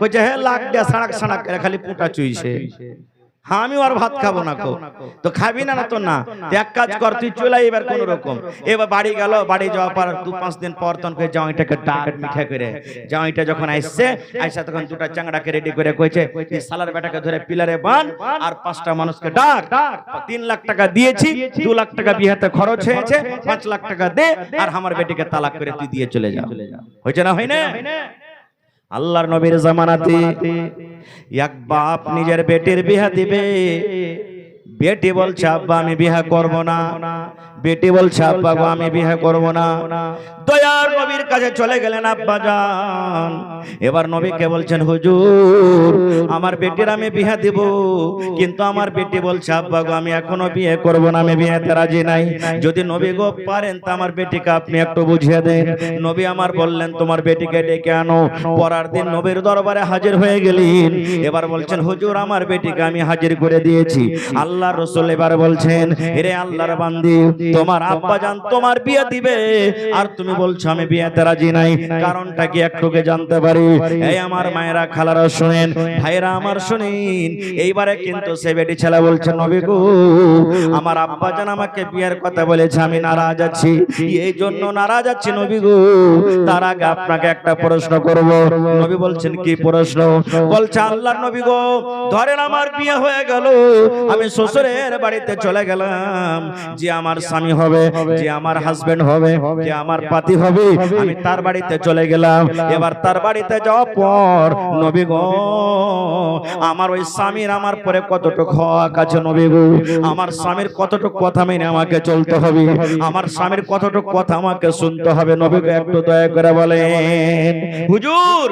কইছে হে লাগ দিয়া সাড়াক সাড়াক খালি পুঁটা চুইছে, আমি আর ভাত খাবো না। তো খাবি না? না তো না, এক কাজ কর তুই চলে এবার কোন রকম। এবার বাড়ি গেল, বাড়ি যাওয়ার পর 2-5 দিন পর তখন জামাইটাকে ডাক মিঠা করে। জামাইটা যখন আসছে, আইসা তখন দুটা চাংড়াকে রেডি করে কইছে সালার বেটাকে ধরে পিলারে বান আর 5টা মানুষকে ডাক। 3 লাখ টাকা দিয়েছি, 2 লাখ টাকা বিয়েতে খরচ হয়েছে, 5 লাখ টাকা দে আর আমার বেটিকে তালাক করে তুই দিয়ে চলে যা। হয়েছে না? হয় না? আল্লাহর নবীর জামানাতে এক বাপ নিজের বেটির বিয়া দিবে, বেটি বলছে আব্বা আমি বিয়া করব না, বেটি বলছে আব্বা গো আমি বিয়া করব না। দয়ার নবীর কাছে চলে গেলেন আব্বা জান। এবার নবীকে বলছেন হুজুর আমার বেটির আমি বিয়া দিব, কিন্তু আমার বেটি বলছে আব্বা গো আমি এখনো বিয়ে করব না, আমি বিয়েতে রাজি নাই। যদি নবী গো পারেন তো আমার বেটিকে আপনি একটু বুঝিয়ে দেন। নবী আমার বললেন তোমার বেটিকে ডেকে আনো। পরের দিন নবীর দরবারে হাজির হয়ে গেলেন। এবার বলছেন হুজুর আমার বেটিকে আমি হাজির করে দিয়েছি। আল্লাহ রাসূল এবার বলছেন হে আল্লাহর বান্দি তোমার আব্বা জান তোমার বিয়ে দিবে আর তুমি বলছো আমি বিয়েতে রাজি নাই, কারণটা কি একটুকে জানতে পারি? এই আমার মায়েরা খালারা শুনেন, ভাইরা আমার শুনেন। এইবারে কিন্তু সে বেটি ছেলে বলছে নবী গো আমার আব্বা জান আমাকে বিয়ের কথা বলেছে, আমি নারাজ আছি, এই জন্য নারাজ আছি নবী গো। তার আগে আপনাকে একটা প্রশ্ন করব। নবী বলছেন কি প্রশ্ন? বলছে আল্লাহর নবী গো ধরেন আমার বিয়ে হয়ে গেল, আমি শ্বশুরের বাড়িতে চলে গেলাম, যে আমার স্বামী হবে, যে আমার হাজবেন্ড হবে, যে আমার পাতি হবে, আমি তার বাড়িতে চলে গেলাম। এবার তার বাড়িতে যাওয়ার পর নবী গো আমার ওই স্বামীর আমার পরে কতটুকু হক আছে নবী গো? আমার স্বামীর কতটুকু কথা মেনে আমাকে চলতে হবে, আমার স্বামীর কতটুকু কথা আমাকে শুনতে হবে। নবী গো একটু দয়া করে বলেন। হুজুর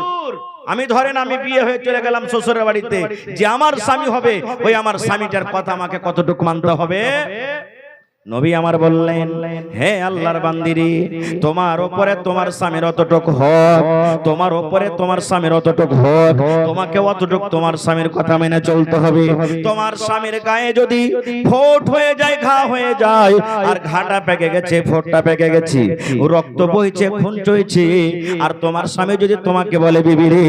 আমি ধরেন আমি বিয়ে হয়ে চলে গেলাম শ্বশুরের বাড়িতে, যে আমার স্বামী হবে ওই আমার স্বামীটার কথা আমাকে কতটুকু মানতে হবে? নবী আমার বললেন হে আল্লাহর বান্দিরি তোমার উপরে তোমার স্বামীর অতটুকু হক, তোমার উপরে তোমার স্বামীর অতটুকু হক, তোমাকে অতটুকু তোমার স্বামীর কথা মেনে চলতে হবে। তোমার স্বামীর গায়ে যদি ফোঁট হয়ে যায়, ঘা হয়ে যায়, আর ঘাটা পেকে গেছে, ফোঁটটা পেকে গেছে, রক্ত বইছে, খুন চইছে, আর তোমার স্বামী যদি তোমাকে বলে বিবি রে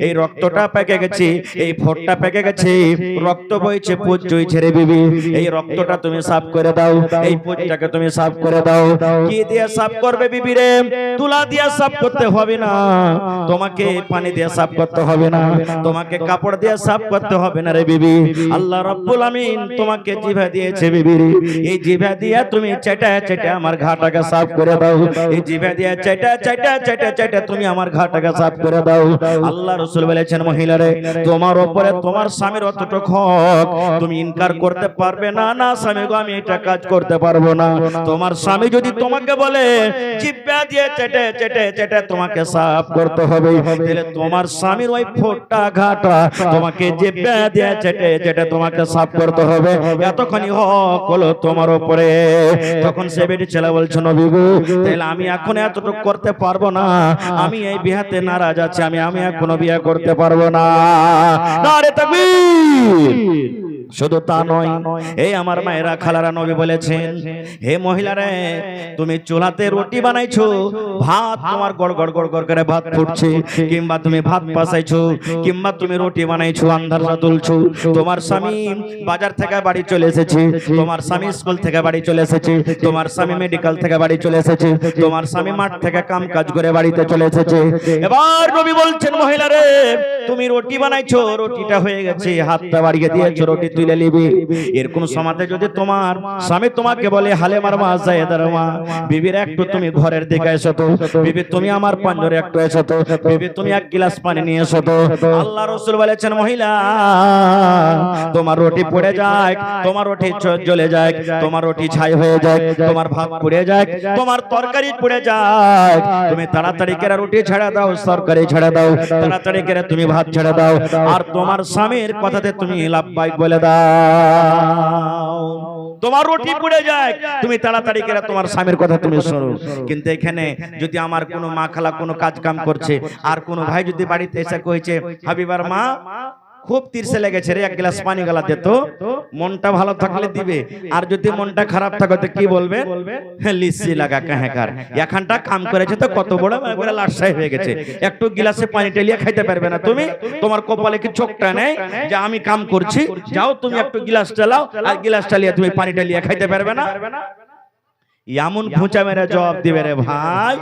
এই রক্তটা পেকে গেছে, এই ফোঁটটা পেকে গেছে, রক্ত বইছে, পুজ চইছে রে বিবি, এই রক্তটা তুমি সাফ করে দাও, এই পুজটাকে তুমি সাফ করে দাও। কি দিয়ে সাফ করবে বিবি রে? তুলা দিয়ে সাফ করতে হবে না, তোমাকে পানি দিয়ে সাফ করতে হবে না, তোমাকে কাপড় দিয়ে সাফ করতে হবে না রে বিবি। আল্লাহ রাব্বুল আমিন তোমাকে জিভা দিয়েছে বিবি রে, এই জিভা দিয়ে তুমি চেটা চেটা আমার ঘাটাকে সাফ করে দাও, এই জিভা দিয়ে চেটা চেটা চেটা চেটা তুমি আমার ঘাটাকে সাফ করে দাও। আল্লাহ রাসূল বলেছেন মহিলা রে তোমার উপরে তোমার স্বামীর অতটুকু হক, তুমি ইনকার করতে পারবে না। না স্বামী গো আমি এটা কাজ করতে পারবো না। তোমার স্বামী যদি তোমাকে বলে জিহ্বা দিয়ে চেটে চেটে চেটে তোমাকে সাফ করতে হবে, তাহলে তোমার স্বামীর ওই ফোঁটা ঘাটা তোমাকে জিহ্বা দিয়ে চেটে চেটে তোমাকে সাফ করতে হবে, এতখানি হক হলো তোমার উপরে। তখন সে বেটি ছেলে বলছে নবী গো তাহলে আমি এখন এতটুকু করতে পারবো না, আমি এই বিয়াতে নারাজ আছি, আমি এখনো বিয়ে করতে পারবো না। নারে তাকবীর। শুধু তা নয়, এই আমার মায়েরা খালারা নবী বলেছেন হে মহিলারে তুমি চুলাতে রুটি বানাইছো, ভাত তোমার গড় গড় গড় গড় করে ভাত ফুটছে, কিংবা তুমি ভাত পাসাইছো, কিংবা তুমি রুটি বানাইছো, আন্ধারটা তুলছো, তোমার স্বামী বাজার থেকে বাড়ি চলে এসেছে, তোমার স্বামী স্কুল থেকে বাড়ি চলে এসেছে, তোমার স্বামী মেডিকেল থেকে বাড়ি চলে এসেছে, তোমার স্বামী মাঠ থেকে কাম কাজ করে বাড়িতে চলে এসেছে। এবার নবী বলছেন মহিলারে তুমি রুটি বানাইছো, রুটিটা হয়ে গেছে, হাতটা বাড়িয়ে দিয়েছো, রুটি তুলে নিবি। এরকম সমাজে যদি তোমার স্বামী তোমাকে বলে হালেমার মা জায়েদার মা বিবির একটু তুমি ঘরের দিকে এসো তো, বিবি তুমি আমার পাঞ্জরে একটু এসো তো, বিবি তুমি এক গ্লাস পানি নিয়ে এসো তো। আল্লাহ রাসূল বলেছেন মহিলা তোমার রুটি পড়ে যায়, তোমার রুটি জ্বলে যায়, তোমার রুটি ছাই হয়ে যায়, তোমার ভাত পুড়ে যায়, তোমার তরকারি পুড়ে যায়, তুমি তাড়াতাড়ি করে রুটি ছেড়ে দাও, তরকারি ছেড়ে দাও, তাড়াতাড়ি করে তুমি ভাত ছেড়ে দাও, আর তোমার স্বামীর কথাতে তুমি লাব্বাইক বলে দাও। তোমার রুটি পুড়ে যায়, তুমি তাড়াতাড়ি করে তোমার স্বামীর কথা তুমি শোনো। কিন্তু এখানে যদি আমার কোনো মা খালা কোনো কাজ কাম করছে, আর কোনো ভাই যদি বাড়িতে এসে কইছে হাবিবার মা খুব তীরছে লেগেছে রে, এক গ্লাস পানি গলা দে তো, মনটা ভালো থাকলে দিবে, আর যদি মনটা খারাপ থাকে তো কি বলবে, লিসি লাগা কাহেকার, এখানটা কাম করেছে তো কত বড় মানে লাশাই হয়ে গেছে, একটু গিলাসে পানি টেলিয়ে খাইতে পারবে না তুমি, তোমার কপালে কি চোখটা নেই যে আমি কাম করছি, যাও তুমি একটু গিলাস চালাও, আর গিলাস চালিয়ে তুমি পানি টেলিয়ে খাইতে পারবে না। এমন খুঁচা মেরে জবাব দিবে রে ভাই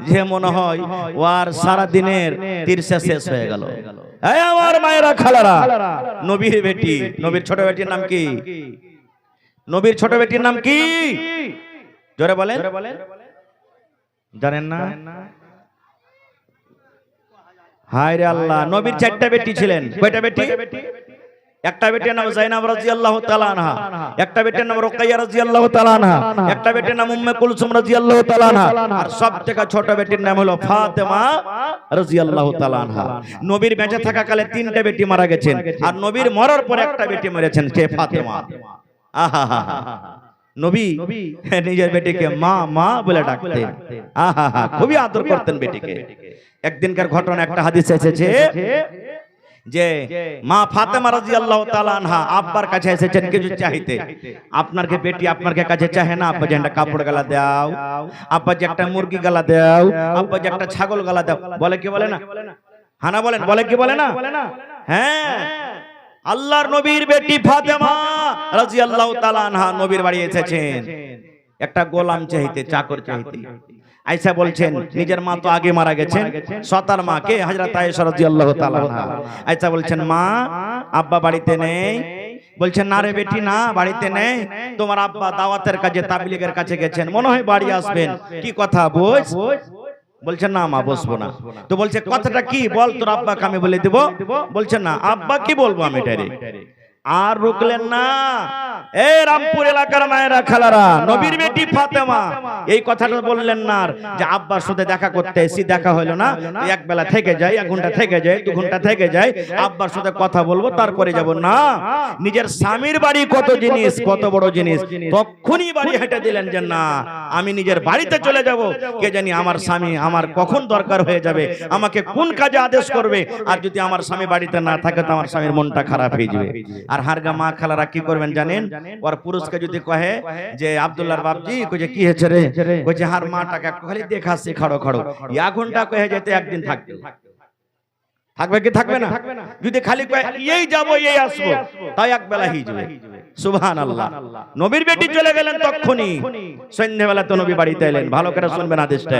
যে মনে হয় ওর সারা দিনের তীরসা শেষ হয়ে গেল। এই আমার মায়েরা খালারা, নবীর বেটি, নবীর ছোট বেটির নাম কি, নবীর ছোট বেটির নাম কি, জোরে বলেন, জানেন না? হায় রে আল্লাহ, নবীর 4টা বেটি ছিলেন। কয়টা বেটি? একটা বেটির নাম জাইনাব রাদিয়াল্লাহু তাআলা আনহা, একটা বেটির নাম রুকাইয়া রাদিয়াল্লাহু তাআলা আনহা, একটা বেটির নাম উম্মে কুলসুম রাদিয়াল্লাহু তাআলা আনহা, আর সবথেকে ছোট বেটির নাম হলো ফাতেমা রাদিয়াল্লাহু তাআলা আনহা। নবীর বেঁচে থাকা কালে 3টে বেটি মারা গেছেন, আর নবীর মরার পরে একটা বেটি মরেছেন, কে? ফাতেমা। আহা, নবী নিজের বেটিকে মা মা বলে ডাকতেন, আহা, খুবই আদর করতেন বেটিকে। একদিনকার ঘটনা, একটা হাদিসে এসেছে যে মা ফাতেমা রাদিয়াল্লাহু তাআলা আনহা আব্বার কাছে এসেছেন কিছু চাইতে। আপনার কে বেটি আপনার কাছে চাহে না, আব্বা যে একটা কাপড় গালা দাও, আব্বা যে একটা মুরগি গালা দাও, আব্বা যে একটা ছাগল গালা দাও, বলে কি বলে না? হানা বলেন, বলে কি বলে না? হ্যাঁ, আল্লাহর নবীর বেটি ফাতেমা রাদিয়াল্লাহু তাআলা আনহা নবীর বাড়ি এসেছেন একটা গোলাম চাইতে, চাকর চাইতে। আয়েশা বলছেন নিজের মা তো আগে মারা গেছেন, সতার মা কে? হযরত আয়েশা রাদিয়াল্লাহু তাআলা আনহা। আয়েশা বলছেন মা আব্বা বাড়িতে নেই। বলছেন না রে বেটি না, বাড়িতে নেই, তোমার আব্বা দাওয়াতের কাজে তাবলীগের কাছে গেছেন, মনে হয় বাড়ি আসবেন, কি কথা বস? বলছেন না মা বসবো না। তো বলছে কথাটা কি বল, তোর আব্বাকে আমি বলে দেব। বলছেন না আব্বা কি বলবো আমি ডাইরেক্ট। আর রুকলেন না। এই রামপুর এলাকার মায়েরা খালারা, নবীর বেটি ফাতেমা এই কথাটা বললেন না যে আব্বার সাথে দেখা করতে এসি, দেখা হলো না, এক বেলা থেকে যাই, 1 ঘন্টা থেকে যাই, 2 ঘন্টা থেকে যাই, আব্বার সাথে কথা বলবো তারপরে যাব না। নিজের স্বামীর বাড়ি কত জিনিস, কত বড় জিনিস, তখনই বাড়ি হেঁটে দিলেন যে না আমি নিজের বাড়িতে চলে যাব, কে জানি আমার স্বামী আমার কখন দরকার হয়ে যাবে, আমাকে কোন কাজে আদেশ করবে, আর যদি আমার স্বামী বাড়িতে না থাকে তো আমার স্বামীর মনটা খারাপ হয়ে যাবে। আর হারগা মা খালারা কি করবেন জানেন? ওর পুরুষকে যদি কহে যে আব্দুল্লাহর বাপজি কইছে কি হয়েছে রে, কইছে হার মাটাকে একটু খালি দেখাচ্ছি খাড়ো খাড়ো, 1 ঘন্টা কয়ে যেতে একদিন থাকবে, থাকবে কি থাকবে না? যদি খালি কয় এই যাবো এই আসবো, তাই এক বেলা হয়ে যাবে। সুবহানাল্লাহ। নবীর বেটি চলে গেলেন তখনই, সন্ধ্যাবেলা তো নবী বাড়িতে এলেন, ভালো করে শুনবেন আদেশটা,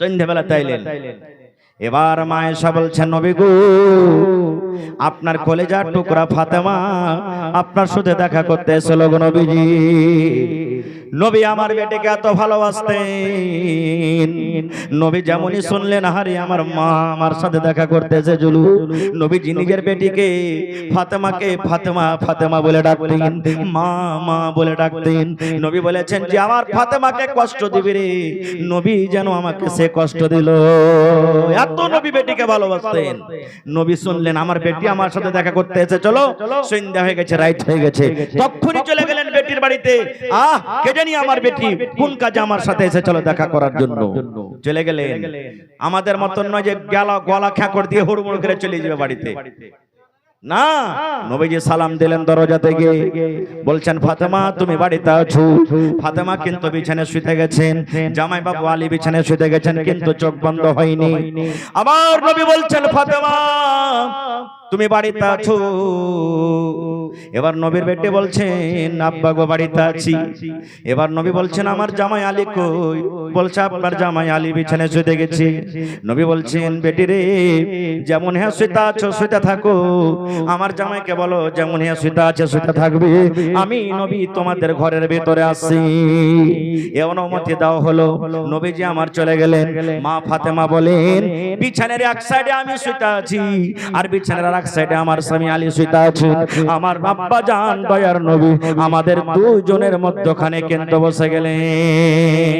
সন্ধ্যাবেলা তাইলেন। এবার মা আয়েশা বলছেন নবী গো আপনার কলেজার টুকরা ফাতেমা আপনার সাথে দেখা করতে এসেছিল গো নবীজি। নবী আমার বেটিকে এত ভালোবাসতেন, নবী যেমনই শুনলেন হারে আমার মা আমার সাথে দেখা করতে এসেছিল, নবীজি নিজের বেটিকে ফাতেমাকে ফাতেমা ফাতেমা বলে ডাকতেন, মা মা বলে ডাকতেন। নবী বলেছেন যে আমার ফাতেমাকে কষ্ট দিবি রে, নবী যেন আমাকে সে কষ্ট দিল, এত নবী বেটিকে ভালোবাসতেন। নবী শুনলেন আমার বেটি আমার সাথে দেখা করতে এসে, চলো সন্ধ্যা হয়ে গেছে, রাত হয়ে গেছে, তখনই চলে গেলেন বেটির বাড়িতে। কে জানি আমার বেটি কোন কাজে আমার সাথে এসে চলো দেখা করার জন্য চলে গেলেন। আমাদের মতন নয় যে গলা খ্যাকড় দিয়ে হুড়মুড় করে চলে যাবে বাড়িতে, না, নবীজি সালাম দিলেন দরজা থেকে, বলছেন ফাতেমা তুমি বাড়িতে আছো। ফাতেমা কিন্তু বিছানায় শুতে গেছেন, জামাই বাবু আলী বিছানায় শুতে গেছেন, কিন্তু চোখ বন্ধ হয়নি। আবার নবী বলছেন ফাতেমা তুমি বাড়িতে আছো। এবার নবীর বেটি বলছেন আব্বা গো বাড়িতে আছি। এবার নবী বলছেন আমার জামাই আলী কই? বলছে আপনার জামাই আলী বিছানায় শুতে গেছে। নবী বলছেন বেটি রে যেমন হ্যাঁ শুতে আছো শুতে থাকো, আমার জামাইকে বলো যেমন হ্যাঁ শুতে আছে শুতে থাকবে, আমি নবী তোমাদের ঘরের ভিতরে আসছি। এ অনুমতি দাও হলো। নবীজি আমার চলে গেলেন। মা ফাতেমা বলেন বিছানার এক সাইডে আমি শুতে আছি, আর বিছানার এক সাইডে আমার স্বামী আলী শুতে আছে। আমার আব্বা জান দয়ার নবী আমাদের দুজনের মধ্যখানে কিন্তু বসে গেলেন,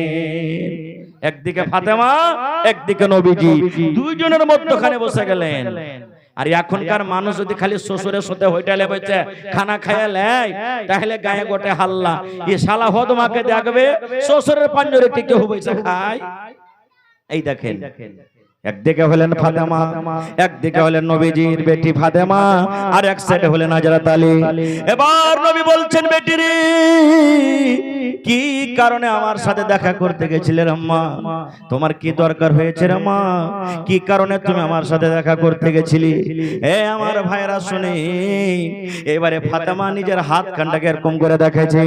একদিকে ফাতেমা একদিকে নবীজি, দুইজনের মধ্যখানে বসে গেলেন। আর এখনকার মানুষ যদি খালি শ্বশুরের সাথে হোটেলে বসে খানা খাইয়া লেয় তাহলে গায়ে গোটে হাল্লা। এ শালা হদমাকে দেখবে শ্বশুরের পাঞ্জরে টিকে বসে খায়। এই দেখেন, একদিকে হলেন ফাতেমা, একদিকে হলেন নবীজির বেটি ফাতেমা, আর এক সাইডে হলেন হযরত আলী। এবার নবী বলছেন, বেটি রে কি কারণে আমার সাথে দেখা করতে গেছিলে রে মা? তোমার কি দরকার হয়েছে রে মা? কি কারণে তুমি আমার সাথে দেখা করতে গেছিলি? এ আমার ভাইরা শুনে, এবারে ফাতেমা নিজের হাত কানটাকে এরকম করে দেখাচ্ছেন,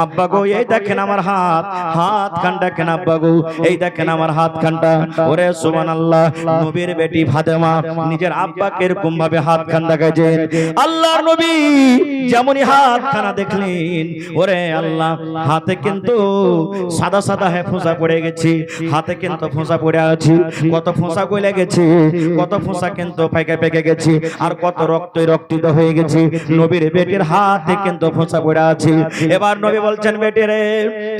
আব্বা গো এই দেখেন আমার হাত কানটা কেন আব্বা গো, এই দেখেন আমার হাত কানটা। ওরে সুবহানাল্লাহ, নবীর বেটি ফাতেমা নিজের আব্বাকে এরকম ভাবে হাত খান দেখাচ্ছেন। আল্লাহর নবী যেমনই হাত খানা দেখলেন, ওরে আল্লাহ হাতে কিন্তু সাদা সাদা ফোঁসা পড়ে গেছে, হাতে কিন্তু ফোঁসা পড়ে আছে, কত ফোঁসা গলে গেছে, কত ফোঁসা কিন্তু পেকে পেকে গেছে, আর কত রক্তিত হয়ে গেছে। নবীর বেটির হাতে কিন্তু ফোঁসা পড়ে আছে। এবার নবী বলছেন, বেটি রে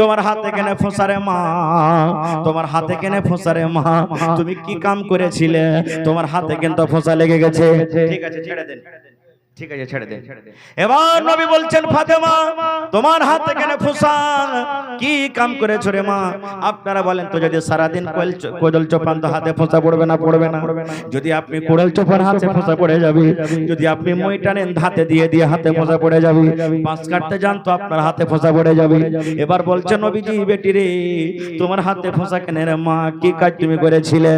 তোমার হাতে কেন ফোঁসা রে মা? তোমার হাতে কেন ফোঁসা রে মা? তুমি কি কাম করেছিলে? তোমার হাতে কিন্তু ফোঁসা লেগে গেছে। ঠিক আছে ছেড়ে দেন, ঠিক আছে ছেড়ে দেন। এবার নবী বলছেন, ফাতেমা তোমার হাতে কেন ফোঁসা? কি কাম করেছো রে মা? আপনারা বলেন তো, যদি সারাদিন কোদাল চোপান তো হাতে ফোঁসা পড়বে না? পড়বে না। যদি আপনি কোদাল চোপান হাতে ফোঁসা পড়ে যাবে, যদি আপনি মই টানেন হাতে দিয়ে দিয়ে হাতে ফোঁসা পড়ে যাবে, পাঁচ কাটতে যান তো আপনার হাতে ফোঁসা পড়ে যাবে। এবার বলছেন নবীজি, বেটি রে তোমার হাতে ফোঁসা কেন রে মা? কি কাজ তুমি করেছিলে?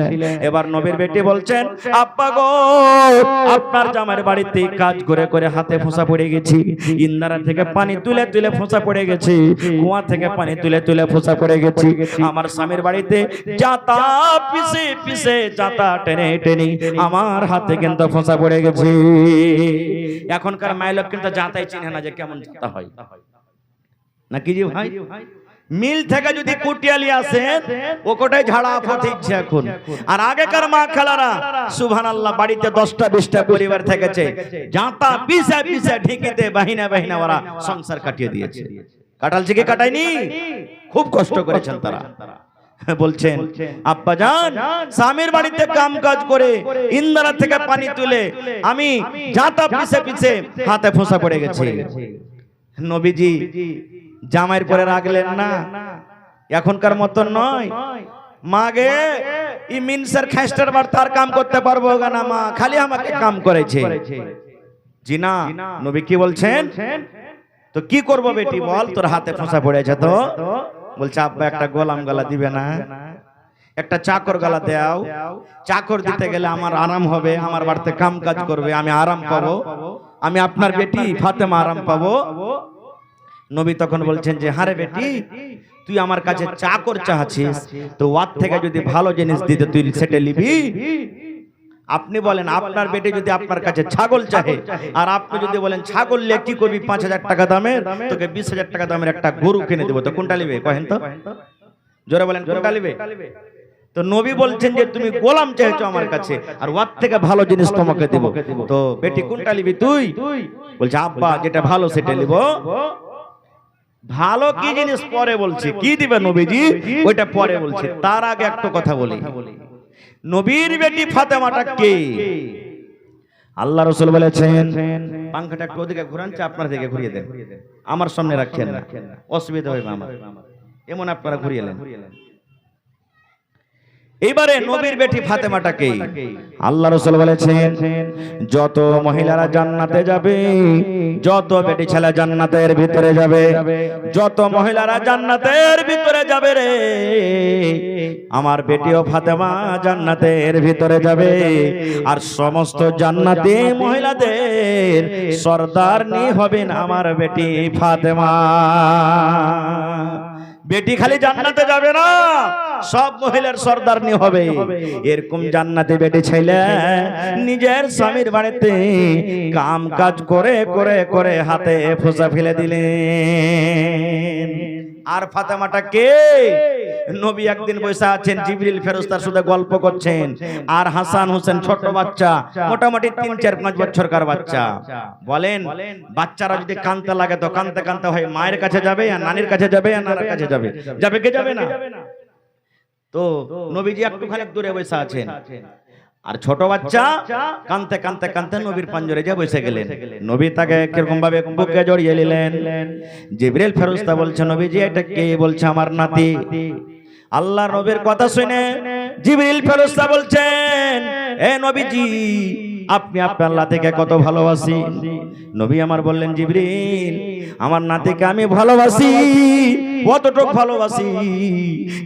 এবার নবীর বেটি বলছেন, আব্বা গো আপনার জামাইয়ের বাড়িতে কাজ করে করে হাতে ফোঁসা পড়ে গেছি, ইন্দারা থেকে পানি তুলে তুলে ফোঁসা পড়ে গেছে, কুয়া থেকে পানি তুলে তুলে ফোঁসা পড়ে গেছি, আমার স্বামীর বাড়িতে জাতা পিছে পিছে জাতা টেনে টেনে আমার হাতে কিন্তু ফোঁসা পড়ে গেছে। এখনকার মাইলোক কিন্তু জাতাই চিনে না যে কেমন জাতা হয় নাকি জি ভাই? মিল থেকে যদি কুটিয়ালি আসেন ও কোটায় ঝাড়া ফতিচ্ছে এখন। আর আগেকার মা খালারা সুবহানাল্লাহ বাড়িতে 10টা 20টা পরিবার থেকেছে, জাঁতা পিছে পিছে ঢেকেতে বাহিনা বাহিনা ওরা সংসার কাটিয়ে দিয়েছে। কাটালছে কি কাটায়নি? খুব কষ্ট করেছেন তারা। বলছেন, আব্বা জান স্বামীর বাড়িতে কাম কাজ করে ইন্দারা থেকে পানি তুলে আমি জাঁতা পিছে পিছে হাতে ফোঁসা পড়ে গেছে। নবীজি জামাইয়ের পরে রাখলেন না, এখনকার মতন নয়। মাগে ই মিনসার খাস্টার বার তার কাম করতে পারবো না মা, খালি আমাকে কাম করেছে। জি না, নবী কি বলছেন? তো কি করব বেটি বল, তোর হাতে ফোঁসা পড়েছে তো? বলছে, আব্বা একটা গোলাম গলা দিবে না? একটা চাকর গলা দাও। চাকর দিতে গেলে আমার আরাম হবে, আমার বাড়িতে কাম কাজ করবে, আমি আরাম পাবো, আমি আপনার বেটি ফাতেমা আরাম পাবো। নবী তখন বলছেন যে, হারে বেটি তুই আমার কাছে চাকর চাচ্ছিস, তো ওর থেকে যদি ভালো জিনিস দিতে তুই সেটা নিবি? আপনি বলেন আপনার বেটি যদি আপনার কাছে ছাগল চাহে, আর আপনি যদি বলেন ছাগল লে কি করবি 5000 টাকা দামের, তোকে 20000 টাকা দামের একটা গরু কিনে দেবো, তো কোনটা নিবে কহেন তো? জোরে বলেন কোনটা নিবে? তো নবী বলছেন যে তুমি গোলাম চাইছো আমার কাছে, আর ওর থেকে ভালো জিনিস তোমাকে দেব, তো বেটি কোনটা নিবি তুই? বলছে, আব্বা যেটা ভালো সেটা নিব। ভালো কি জিনিস পরে বলছে, কি দিবে নবীজি ওইটা পরে বলছে। তার আগে একটা কথা বলি, নবীর বেটি ফাতেমাটা কে? আল্লাহ রাসূল বলেছেন, পাংখাটা একটু ওদিকে ঘুরানছে, আপনারা দিকে ঘুরিয়ে দেন, আমার সামনে রাখেন না, অসুবিধা হবে আমার, এমন আপনারা ঘুরিয়েলেন। এবারে নবীর বেটি ফাতেমাটাকে আল্লাহ রাসূল বলেছেন, যত মহিলারা জান্নাতে যাবে, যত বেটি ছেলে জান্নাতের ভিতরে যাবে, যত মহিলারা জান্নাতের ভিতরে যাবে রে, আমার বেটিও ফাতেমা জান্নাতের ভিতরে যাবে। আর সমস্ত জান্নাতি মহিলাদের সরদারনি হবেন আমার বেটি ফাতেমা। বেটি খালি জান্নাতে যাবে না, সব মহিলার সরদারনি হবে। এরকম জান্নাতে বেটি ছেলে নিজের স্বামীর বাড়িতে কাম কাজ করে করে করে হাতে ফোঁসা ফেলে দিলেন। আর ফাতেমাটা কে? নবী একদিন বসে আছেন, জিবরিল ফেরেশতার সাথে গল্প করছেন, আর হাসান হোসেন ছোট বাচ্চা, মোটামুটি 3-4-5 বছরকার বাচ্চা। বলেন বাচ্চারা যদি কাঁদতে লাগে তো কাঁদতে কাঁদতে হয় মায়ের কাছে যাবে, আর নানির কাছে যাবে, আর নানার কাছে যাবে, যাবে কে যাবে না? তো নবীজি একটুখানি দূরে বসে আছেন, আর ছোট বাচ্চা কানতে কানতে কানতে নবীর পাঞ্জরে যা বসে গেলেন। নবী তাকে কিরকম ভাবে বুকে জড়িয়ে নিলেন। জিবরিল ফেরেশতা বলছে, নবীজি এটা কে? বলছে আমার নাতি। আল্লাহ নবীর কথা শুনে জিবরিল ফেরেশতা বলছেন, এ নবীজি আপনি আপনার আল্লাহ থেকে কত ভালোবাসেন? নবী আমার বললেন, জিবরিল আমার নাতিকে আমি ভালোবাসি, কতটুকু ভালোবাসি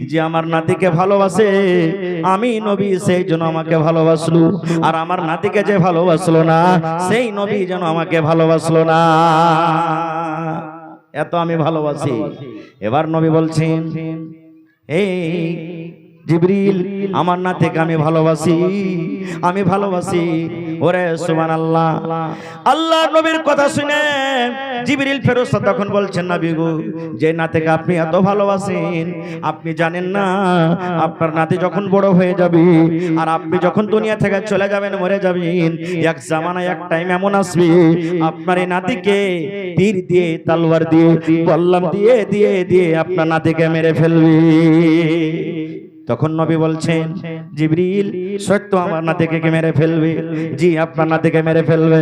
যে আমার নাতিকে ভালোবাসে আমি নবী সেই জন্য আমাকে ভালোবাসলো, আর আমার নাতিকে যে ভালোবাসলো না সেই নবী যেন আমাকে ভালোবাসলো না, এত আমি ভালোবাসি। এবার নবী বলছেন, এই জিবরিল আমার নাতিকে আমি ভালোবাসি, আমি ভালোবাসি। ওরে সুবহানাল্লাহ। আল্লাহ নবীর কথা শুনে জিবরিল ফেরেশতা তখন বলছেন, নবী গো যে নাতিকে আপনি এত ভালোবাসেন আপনি জানেন না আপনার নাতি যখন বড় হয়ে যাবে আর আপনি যখন দুনিয়া থেকে চলে যাবেন, মরে যাবেন, এক জামানায় এক টাইম এমন আসবে আপনার এই নাতিকে তীর দিয়ে তলোয়ার দিয়ে বল্লম দিয়ে দিয়ে দিয়ে আপনার নাতিকে মেরে ফেলবে। তখন নবী বলছেন, জিবরিল সত্য আমার নাতিকে মেরে ফেলবে? জি আপনার নাতিকে মেরে ফেলবে।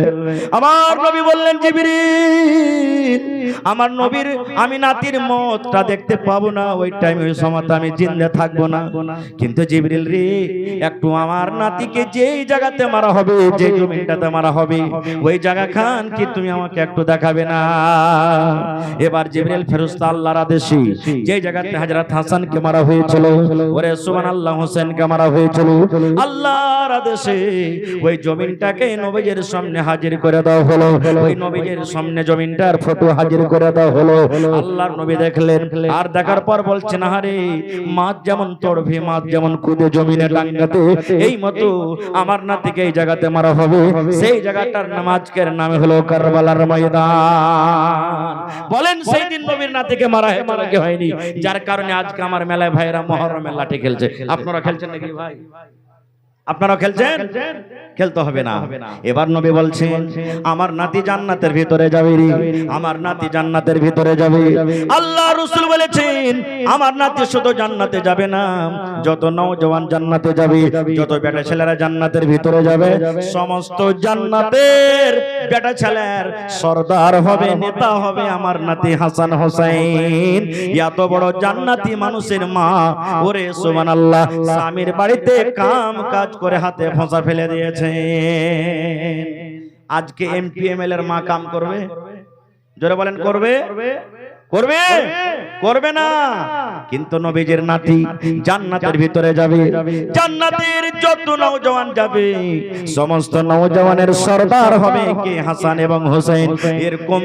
আমার নবী বললেন, জিবরিল আমার নবীর আমি নাতির মতটা দেখতে পাবো না, ওই টাইম ওই সময়তে আমি জিন্দা থাকবো না, কিন্তু জিবরিল রে একটু আমার নাতিকে যেই জায়গাতে মারা হবে, যে জমিনটাতে মারা হবে ওই জায়গা খান কি তুমি আমাকে একটু দেখাবে না? এবার জিবরিল ফেরেশতা আল্লাহর আদেশে যে জায়গাতে হযরত হাসানকে মারা হয়েছিল, ওরে সুবহানাল্লাহ হোসেনকে মারা হয়েছিল, আল্লাহর আদেশে ওই জমিনটাকে নবীর সামনে হাজির করে দেওয়া হলো। ওই নবীর সামনে জমিনটার ফটো হাজির করে দেওয়া হলো। আল্লাহর নবী দেখলেন, আর দেখার পর বলছেন, আরে মাছ যেমন তড়বে, মাছ যেমন কুদে জমিনে ডাঙ্গাতে, এই মতো আমার নাতিকে এই জায়গাতে মারা হবে। সেই জায়গাটার নাম আজকের নামে হলো কারবালার ময়দান। বলেন সেই দিন নবীর নাতিকে মারা হয়নি, যার কারণে আজকে আমার মেলায় ভাইরা মুহররমের লাঠি খেলছে। আপনারা খেলছেন নাকি ভাই? আপনারা খেলছেন? খেলতে হবে না। এবার নবী বলছেন, আমার নাতি জান্নাতের ভিতরে যাবে রে, আমার নাতি জান্নাতের ভিতরে যাবে। আল্লাহ রাসূল বলেছেন, আমার নাতি শুধু জান্নাতে যাবে না, যত নওজওয়ান জান্নাতে যাবে, যত বেটা ছেলেরা জান্নাতের ভিতরে যাবে, সমস্ত জান্নাতের বেটা ছেলের সরদার হবে, নেতা হবে আমার নাতি হাসান হোসেন। এত বড় জান্নাতি মানুষের মা, ওরে সুবহানাল্লাহ, স্বামীর বাড়িতে কাম কাজ করে হাতে ফোঁসা ফেলে দিয়েছে। আজকে এমপি এমএলএর মা কাম করবে? জোরে বলেন করবে? করবে? করবে না। কিন্তু নবীজির নাতি জান্নাতের ভিতরে যাবে, জান্নাতের যত নওজওয়ান যাবে সমস্ত নওজওয়ানের সরদার হবে কে? হাসান এবং হোসেন। এরকম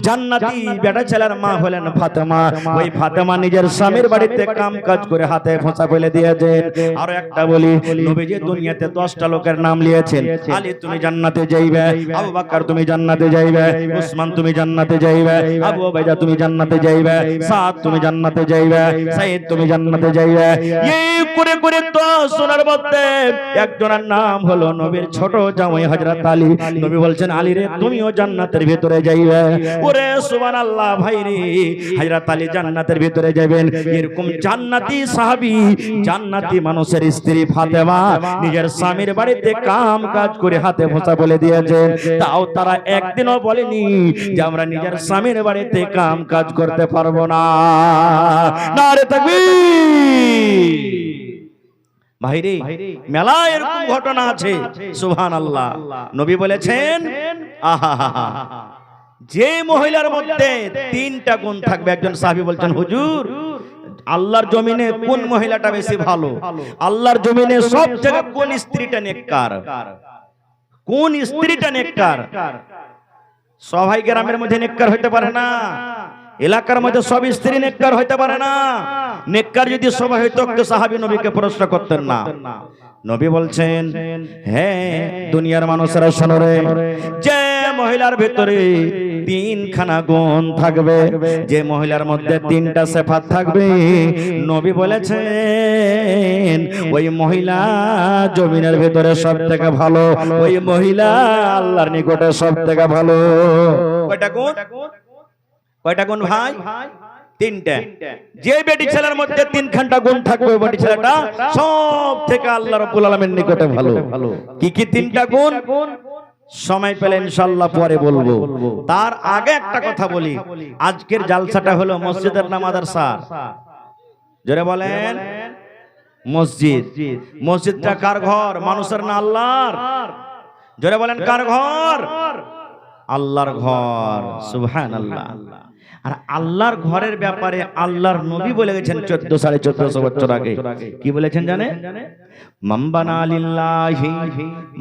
জান্নাতি বেটা ছেলের মা হলেন ফাতেমা। ওই ফাতেমা নিজের স্বামীর বাড়িতে কাম কাজ করে হাতে ফোঁসা ফেলে দিয়েছেন। আর একটা বলি, নবীজি দুনিয়াতে 10টা লোকের নাম নিয়েছেন। আলী তুমি জান্নাতে যাইবে, আবু বকর তুমি জান্নাতে যাইবে, উসমান তুমি জান্নাতে যাইবে, আবু উবাইদা তুমি জান্নাতে যাইবে, সাদ তুমি জান্নাতে যাইবে, সাইদ তুমি জান্নাতে যাইবে। এই করে করে তো সোনার মধ্যে একজনের নাম হলো নবীর ছোট জামাই হযরত আলী। নবী বলছেন, আলী রে তুমিও জান্নাতের ভিতরে যাইবে। ওরে সুবহানাল্লাহ ভাই রে, হযরত আলী জান্নাতের ভিতরে যাবেন। এরকম জান্নাতি সাহাবী, জান্নাতি মানুষের স্ত্রী ফাতেমা নিজের স্বামীর বাড়িতে কাম কাজ করে হাতে ফোঁসা বলে দিয়েছেন। তাও তারা একদিনও বলেনি যে আমরা নিজের স্বামীর বাড়িতে কাম কাজ করতে পারবো না। নারে তাকবীর। ভাইরে মেলা এরকম ঘটনা আছে, সুবহানাল্লাহ। নবী বলেছেন, আহা যে মহিলার মধ্যে 3টা গুণ থাকবে। একজন সাহাবী বলছেন, হুজুর আল্লাহর জমিনে কোন মহিলাটা বেশি ভালো? আল্লাহর জমিনে সব জায়গায় কোন স্ত্রীটা নেককার? কোন স্ত্রীটা নেককার? সবাই গ্রামের মধ্যে নেককার হইতে পারে না, এলাকার মধ্যে সব স্ত্রী নেককার হইতে পারে না। নেককার যদি সবাই হইতো তো সাহাবী নবীকে প্রশ্ন করতেন না। নবী বলছেন, হ্যাঁ দুনিয়ার মানুষেরা শোনো রে, যে মহিলার ভিতরে 3খানা গুণ থাকবে, যে মহিলার মধ্যে 3টা সিফাত থাকবে, নবী বলেছেন ওই মহিলা জমিনের ভিতরে সবথেকে ভালো, ওই মহিলা আল্লাহর নিকটে সবথেকে ভালো। কয়টা গুণ? কয়টা গুণ ভাই? তিনটা। যে বেটি ছেলের মধ্যে 3খানটা গুণ থাকবে বেটি ছেলেটা সব থেকে আল্লাহ রাব্বুল আলামিনের নিকটে ভালো। কি কি 3টা গুণ? সময় পেলে ইনশাআল্লাহ পরে বলবো। তার আগে একটা কথা বলি, আজকের জালসাটা হলো মসজিদের না মাদ্রাসার? জোরে বলেন। মসজিদ। মসজিদটা কার ঘর? মানুষের না আল্লাহর? জোরে বলেন কার ঘর? আল্লাহর ঘর। সুবহানাল্লাহ। আর আল্লাহর ঘরের ব্যাপারে আল্লাহর নবী বলে গেছেন 1400 বছর আগে। কি বলেছেন জানেন? মান বানা লিল্লাহি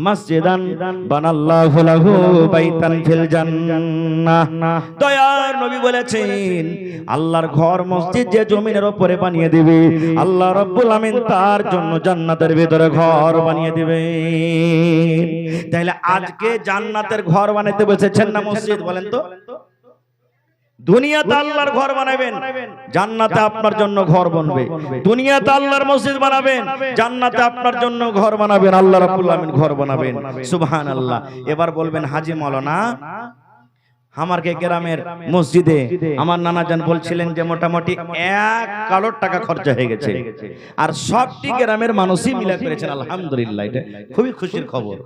মসজিদান বানাল্লাহু লাহু বাইতান ফিল জান্নাহ। দয়ার নবী বলেছেন আল্লাহর ঘর মসজিদ যে জমিনের উপরে বানিয়ে দিবে, আল্লাহ রাব্বুল আমিন তার জন্য জান্নাতের ভিতরে ঘর বানিয়ে দিবেন। তাহলে আজকে জান্নাতের ঘর বানাইতে বসেছেন না মসজিদ? বলেন তো। দুনিয়াতে আল্লাহর ঘর বানাবেন, জান্নাতে আপনার জন্য ঘর বানাবে। দুনিয়াতে আল্লাহর মসজিদ বানাবেন, জান্নাতে আপনার জন্য ঘর বানাবেন, আল্লাহ রাব্বুল আমিন ঘর বানাবেন। সুবহানাল্লাহ। এবার বলবেন হাজী মাওলানা আমার গ্রামের মসজিদে আমার নানা জান বলছিলেন যে মোটামুটি 1 কারোর টাকা খরচা হয়ে গেছে, আর সবটি গ্রামের মানুষই মিলে করেছেন। আলহামদুলিল্লাহ, এটা খুবই খুশির খবর।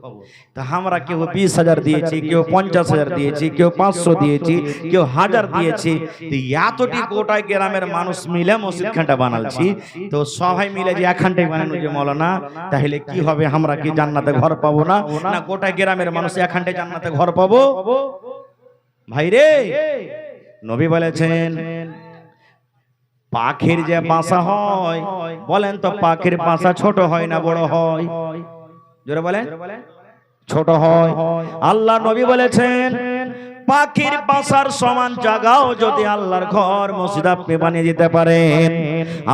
তা আমরা কেউ 20,000 দিয়েছি, কেউ 50,000 দিয়েছি, কেউ 500 দিয়েছি, কেউ 1000 দিয়েছি। তো এতটি গোটায় গ্রামের মানুষ মিলে মসজিদখানটা বানালছি। তো সবাই মিলে যে একখানটাই বানানো যে মাওলানা, তাহলে কি হবে? আমরা কি জান্নাতে ঘর পাবো না? না গোটা গ্রামের মানুষ একখানটাই জান্নাতে ঘর পাবো? ভাইরে, নবী বলেছেন পাখির যে বাসা হয়, বলেন তো পাখির বাসা ছোট হয় না বড় হয়? জোরে বলেন। ছোট হয়। আল্লাহ নবী বলেছেন পাখির বাসার সমান জায়গাও যদি আল্লাহর ঘর মসজিদ আপনি বানিয়ে দিতে পারেন,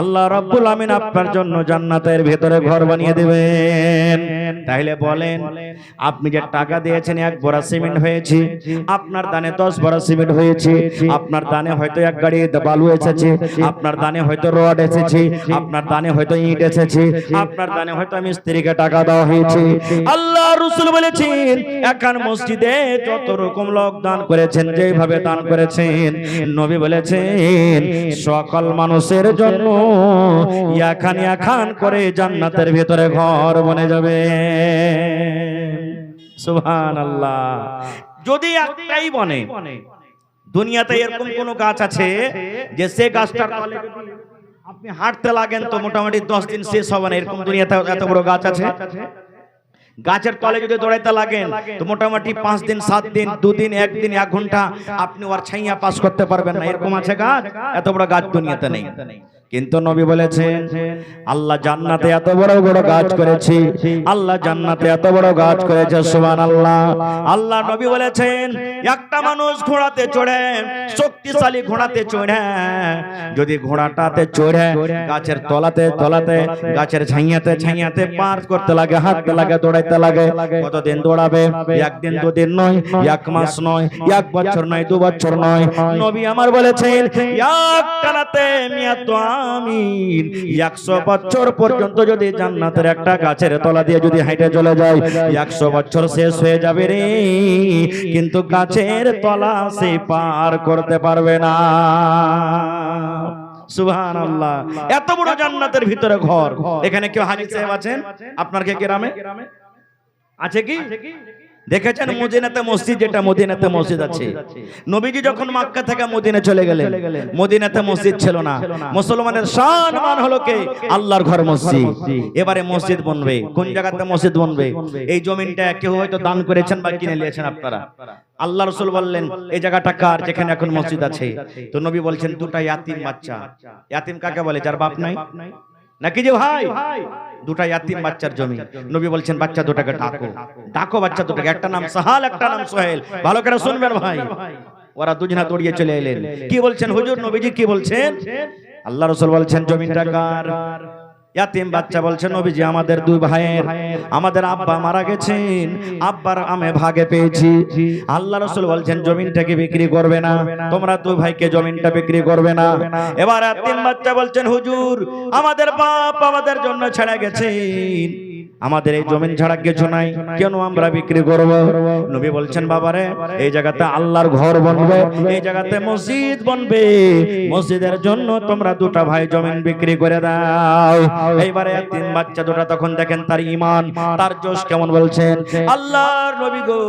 আল্লাহ রাব্বুল আমিন আপনার জন্য জান্নাতের ভেতরে ঘর বানিয়ে দিবেন। তাহলে বলেন আপনি যে টাকা দিয়েছেন 1 বড়া সিমেন্ট হয়েছে, আপনার দানে 10 বড়া সিমেন্ট হয়েছে, আপনার দানে হয়তো 1 গাড়ি বালু এসেছে, আপনার দানে হয়তো রড এসেছে, আপনার দানে হয়তো ইট এসেছে, আপনার দানে হয়তো মিস্ত্রিকে টাকা দেওয়া হয়েছে। আল্লাহ রাসূল বলেছেন এখান মসজিদে যত রকম লোক দান করেছেন, যেভাবে দান করেছেন, নবী বলেছেন সকল মানুষের জন্য এখান করে জান্নাতের ভিতরে ঘর বনে যাবে। সুবহানাল্লাহ। যদি একটাই বনে, দুনিয়াতে এরকম কোন গাছ আছে যে সে গাছটার তলে আপনি হাঁটতে লাগেন তো মোটামুটি 10 দিন শেষ হবে না? এরকম দুনিয়াতে এত বড় গাছ আছে? গাছের তলে যদি দৌড়াইতে লাগেন তো মোটামুটি 5 দিন 7 দিন 2 দিন 1 দিন 1 ঘন্টা আপনি ওর ছাইয়া পাস করতে পারবেন না। এরকম আছে গাছ? এত বড় গাছ দুনিয়াতে নেই। কিন্তু নবী বলেছেন আল্লাহ জান্নাতে এত বড় বড় গাছ করেছে, আল্লাহ জান্নাতে এত বড় গাছ করেছে। সুবহানাল্লাহ। আল্লাহ নবী বলেছেন একটা মানুষ ঘোড়াতে চড়ে, শক্তিশালী ঘোড়াতে চড়ে, যদি ঘোড়াটাতে চড়ে গাছের তলাতে গাছের ছাইয়াতে পার করতে লাগে, হাঁটতে লাগে, দৌড়াইতে লাগে, কতদিন দৌড়াবে? 1 দিন 2 দিন নয়, 1 মাস নয়, 1 বছর নয়, 2 বছর নয়। নবী আমার বলেছেন এক টানাতে মিয়াত আমিন 100 বছর পর্যন্ত যদি জান্নাতের একটা গাছের তলা দিয়ে যদি হাঁটে চলে যায়, 100 বছর শেষ হয়ে যাবে রে, কিন্তু গাছের তলা সে পার করতে পারবে না। সুবহানাল্লাহ। এত বড় জান্নাতের ভিতরে ঘর। এখানে কেউ হাজী সাহেব আছেন? আপনার কে গ্রামে আছে কি? দেখেছেন মদিনাতে মসজিদ, যেটা মদিনাতে মসজিদ আছে। নবীজি যখন মক্কা থেকে মদিনা চলে গেলেন, মদিনাতে মসজিদ ছিল না। মুসলমানের সম্মান হলো কে? আল্লাহর ঘর মসজিদ। এবারে মসজিদ বনবে, কোন জায়গাতে মসজিদ বনবে? এই জমিনটা কেউ হয়তো দান করেছেন বা কিনে নিয়েছেন আপনারা। আল্লাহ রাসূল বললেন এই জায়গাটা কার, যেখানে এখন মসজিদ আছে? তো নবী বলছেন 2টা ইয়াতিম বাচ্চা। ইয়াতিম কাকে বলে? যার বাপ নাই নাকি যে ভাই? 2টা ইয়াতিম বাচ্চার জমি। নবী বলছেন বাচ্চা 2টাকে ডাকো বাচ্চা 2টাকে। একটা নাম সাহাল, একটা নাম সোহেল। ভালো করে শুনবেন ভাই। ওরা দুজনা দৌড়িয়ে চলে এলেন। কি বলছেন হুজুর? নবীজি কি বলছেন? আল্লাহ রাসূল বলছেন জমিটা কার? ইয়াতিম বাচ্চা বলছে নবীজি আমাদের 2 ভাইয়ের, আমাদের আব্বা মারা গেছেন, আব্বার আমি ভাগে পেয়েছি। আল্লাহ রাসূল বলছেন জমিনটাকে বিক্রি করবে না, তোমরা 2 ভাইকে জমিনটা বিক্রি করবে না। এবার ইয়াতিম বাচ্চা বলছেন হুজুর আমাদের বাপ আমাদের জন্য ছেড়ে গেছেন, আমাদের এই জমিন ছাড়া কিছু নাই, কেন আমরা বিক্রি করব? নবী বলছেন বাবারে এই জায়গাতে আল্লাহর ঘর বনবে, এই জায়গাতে মসজিদ বনবে, মসজিদের জন্য তোমরা দুটা ভাই জমিন বিক্রি করে দাও। এইবারে তিন বাচ্চা দুটা তখন দেখেন তার ঈমান তার জোশ কেমন, বলছেন আল্লাহর নবী গো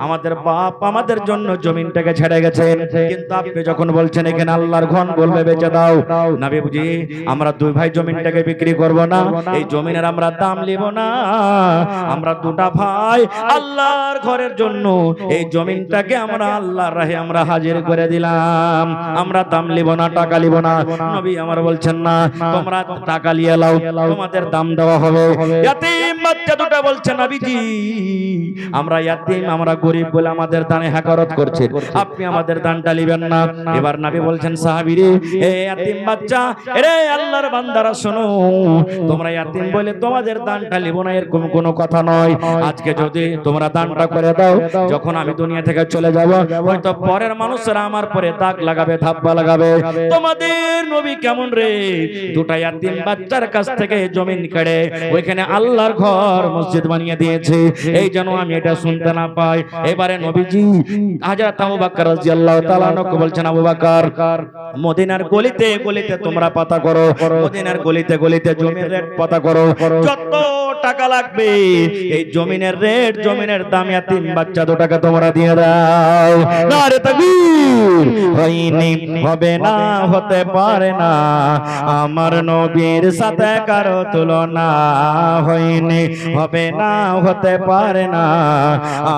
আমাদের বাপ আমাদের জন্য জমিনটাকে ছেড়ে গেছেন, কিন্তু আপনি যখন বলছেন এখানে আল্লাহর ঘর বলবে বেচে দাও, নবী বুঝি আমরা দুই ভাই জমিনটাকে বিক্রি করব না, এই জমিনের আমরা দাম নিব না, আমরা দুটা ভাই আল্লাহর ঘরের জন্য এই জমিনটাকে আমরা আল্লাহর রাহে আমরা হাজির করে দিলাম, আমরা দাম নিব না, টাকা নিব না। নবী আমার বলছেন না তোমরা টাকা নিয়ে লাও, তোমাদের দাম দেওয়া হবে। ইয়াতিম বাচ্চা দুটো বলছে নবীজি আমরা ইয়াতিম আমরা গরিব বলে আমাদের দানে হাকারত করছেন, আপনি আমাদের দানটা নেবেন না। এবার নবী বলছেন সাহাবীরে এ ইয়াতিম বাচ্চা এরে আল্লাহর বান্দারা শোনো, তোমরা ইয়াতিম বলে তোমাদের দানটা নিব না এরকম কোনো কথা নয়। আজকে যদি তোমরা দানটা করে দাও, যখন আমি দুনিয়া থেকে চলে যাব হয়তো পরের মানুষরা আমার পরে দাগ লাগাবে, ধাপ্পা লাগাবে। তোমাদের নবী কেমন রে, দুটা ইয়াতিম বাচ্চার কাছ থেকে জমিন কেড়ে ওইখানে আল্লাহর ঘর মসজিদ বানিয়ে দিয়েছে, এই যেন আমি এটা শুনতে না পাই। এবারে নবীজি হযরত আবু বকর রাদিয়াল্লাহু তাআলা আনহু বলছেন আবু বকর মদিনার গলিতে গলিতে তোমরা পাতা করো, মদিনার গলিতে গলিতে জমির রেট পাতা করো, যত টাকা লাগবে এই জমিনের রেট জমিনের দাম ইয়াতিম বাচ্চা দুটাকে তোমরা দিয়ে দাও। নারে তাকবীর। হয়নি হবে না হতে পারে না আমার নবীর সাথে কারো তুলনা, হয়নি হবে না হতে পারে না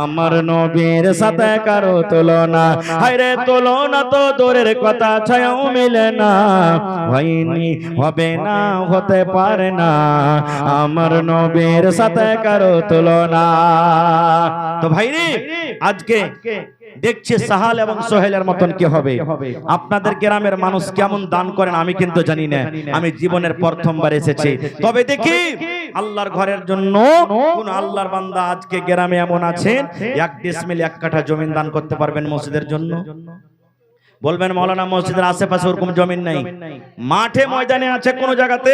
আমার নবীর সাথে কারো তুলনা, হায়রে তুলনা তো দূরের কথা ছায়াও মিলে না, হয়নি হবে না হতে পারে না আমার নবীর সাথে কারো তুলনা। তো ভাইরে আজকে দেখছি সাহাল এবং সোহেলের মতন কি হবে। আপনাদের গ্রামের মানুষ কেমন দান করেন আমি কিন্তু জানি না, আমি জীবনের প্রথমবার এসেছি। তবে দেখি আল্লাহর ঘরের জন্য কোন আল্লাহর বান্দা আজকে গ্রামে এমন আছেন 1 ডিসমিল 1 কাঠা জমিন দান করতে পারবেন মসজিদের জন্য। বলবেন মাওলানা মসজিদের আশেপাশে ওরকম জমিন নাই, মাঠে ময়দানে আছে কোন জায়গাতে,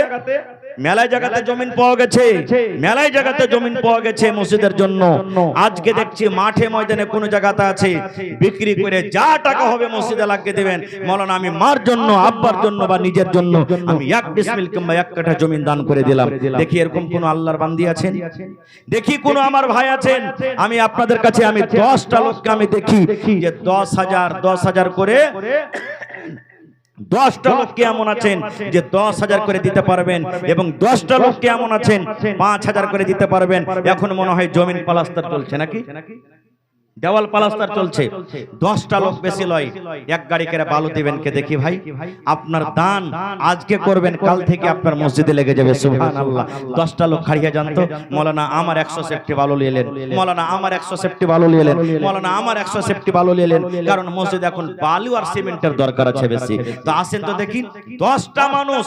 মেলায় জায়গাতে জমিন পাওয়া গেছে, মেলায় জায়গাতে জমিন পাওয়া গেছে মসজিদের জন্য। আজকে দেখছি মাঠে ময়দানে কোন জায়গাতে আছে, বিক্রি করে যা টাকা হবে মসজিদে লাগিয়ে দেবেন। মাওলানা আমি মার জন্য আব্বার জন্য বা নিজের জন্য আমি 1 ডিসমিল কিংবা 1 কাঠা জমিন দান করে দিলাম। দেখি এরকম কোন আল্লাহর বান্দি আছেন, দেখি কোন আমার ভাই আছেন। আমি আপনাদের কাছে আমি 10টা লোককে আমি দেখি যে 10,000 করে 10টা লোক কেমন আছেন যে 10,000 করে দিতে পারবেন, এবং 10টা লোক কেমন আছেন 5,000 করে দিতে পারবেন। এখন মনে হয় জমিন প্লাস্টার চলছে নাকি, দেওয়াল প্লাস্টার চলছে। 10টা লোক বেশি লয়, 1 গাড়ি করে বালু দিবেন কে দেখি ভাই। আপনার দান আজকে করবেন, কাল থেকে আপনার মসজিদে লেগে যাবে। সুবহানাল্লাহ। 10টা লোক খাড়িয়ে জানতো মাওলানা আমার 100 সেফটি বালু নিলেন, মাওলানা আমার 100 সেফটি বালু নিলেন, মাওলানা আমার 100 সেফটি বালু নিলেন, কারণ মসজিদ এখন বালু আর সিমেন্টের দরকার আছে বেশি। তো আসেন তো দেখি 10টা মানুষ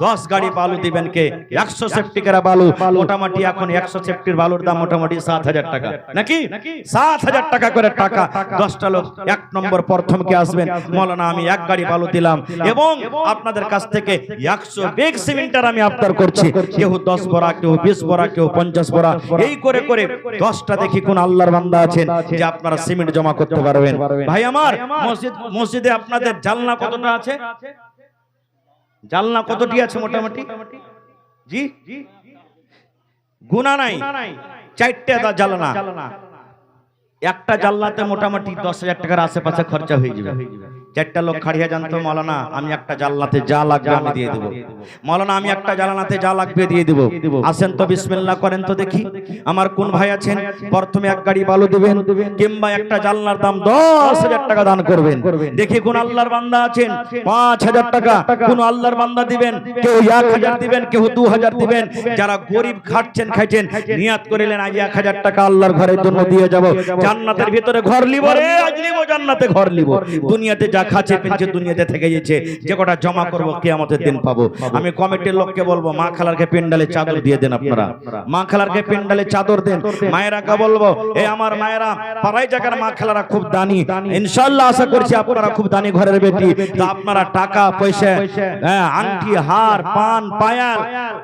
10 গাড়ি বালু দিবেন কে 100 সেফটি করে বালু। মোটামুটি এখন 100 সেফটির বালুর দাম মোটামুটি 7,000 টাকা নাকি, 7,000 টাকা করে টাকা। 10টা লোক 1 নম্বর প্রথম কে আসবেন, মাওলানা আমি 1 গাড়ি বালু দিলাম এবং আপনাদের কাছ থেকে 100 ব্যাগ সিমেন্টার আমি আবদার করছি। কেউ 10 বড়া, কেউ 20 বড়া, কেউ 50 বড়া, এই করে করে 10টা দেখি কোন আল্লাহর বান্দা আছেন যে আপনারা সিমেন্ট জমা করতে পারবেন। ভাই আমার মসজিদে আপনাদের জানলা কতটা আছে, জানলা কতটি আছে মোটামুটি? জি গুনা নাই, 4টে জানলা, একটা জানলাতে মোটামুটি 10,000 টাকার আশেপাশে খরচা হয়ে যাবে। 4টা লোক খাড়িয়া জানতো মাওলানা আমি একটা জানলাতে যা লাগবে আমি দিয়ে দেব, মাওলানা আমি একটা জানলাতে যা লাগবে দিয়ে দেব। আসেন তো বিসমিল্লাহ করেন তো দেখি আমার কোন ভাই আছেন প্রথমে 1 গাড়ি বালু দিবেন কিংবা একটা জানলার দাম 10,000 টাকা দান করবেন। দেখি কোন আল্লাহর বান্দা আছেন 5,000 টাকা কোন আল্লাহর বান্দা দিবেন, কেউ 1,000 দিবেন, কেউ 2,000 দিবেন। যারা গরিব খাচ্ছেন খাইছেন নিয়াত করিলেন আজ 1,000 টাকা আল্লাহর ঘরের জন্য দিয়ে যাব, জান্নাতের ভিতরে ঘর লিব রে, আজ লিব জান্নাতে ঘর লিব। দুনিয়াতে যা খাচ্ছে পিনছে দুনিয়াতে থেকে গেছে, যে কটা জমা করব কিয়ামতের দিন পাবো। আমি কমিটির লোককে বলবো মা খালারকে পেন্ডালে চাদর দিয়ে দেন, আপনারা মা খালারকে পেন্ডালে চাদর দেন। মায়েরাকে বলবো এই আমার মায়েরা পাড়ায় জায়গার মা খালারা খুব দানি, ইনশাআল্লাহ আশা করছি আপনারা খুব দানি ঘরের বেটি, তো আপনারা টাকা পয়সা, আংটি হার পান পায়াল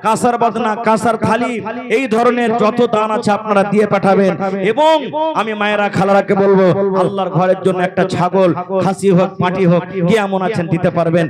কাঁসার বাদনা কাঁসার থালি এই ধরনের যত দান আছে আপনারা দিয়ে পাঠাবেন। এবং আমি মায়েরা খালারাকে বলবো আল্লাহর ঘরের জন্য একটা ছাগল খাসি হোক পাটি হোক কে এমন আছেন দিতে পারবেন।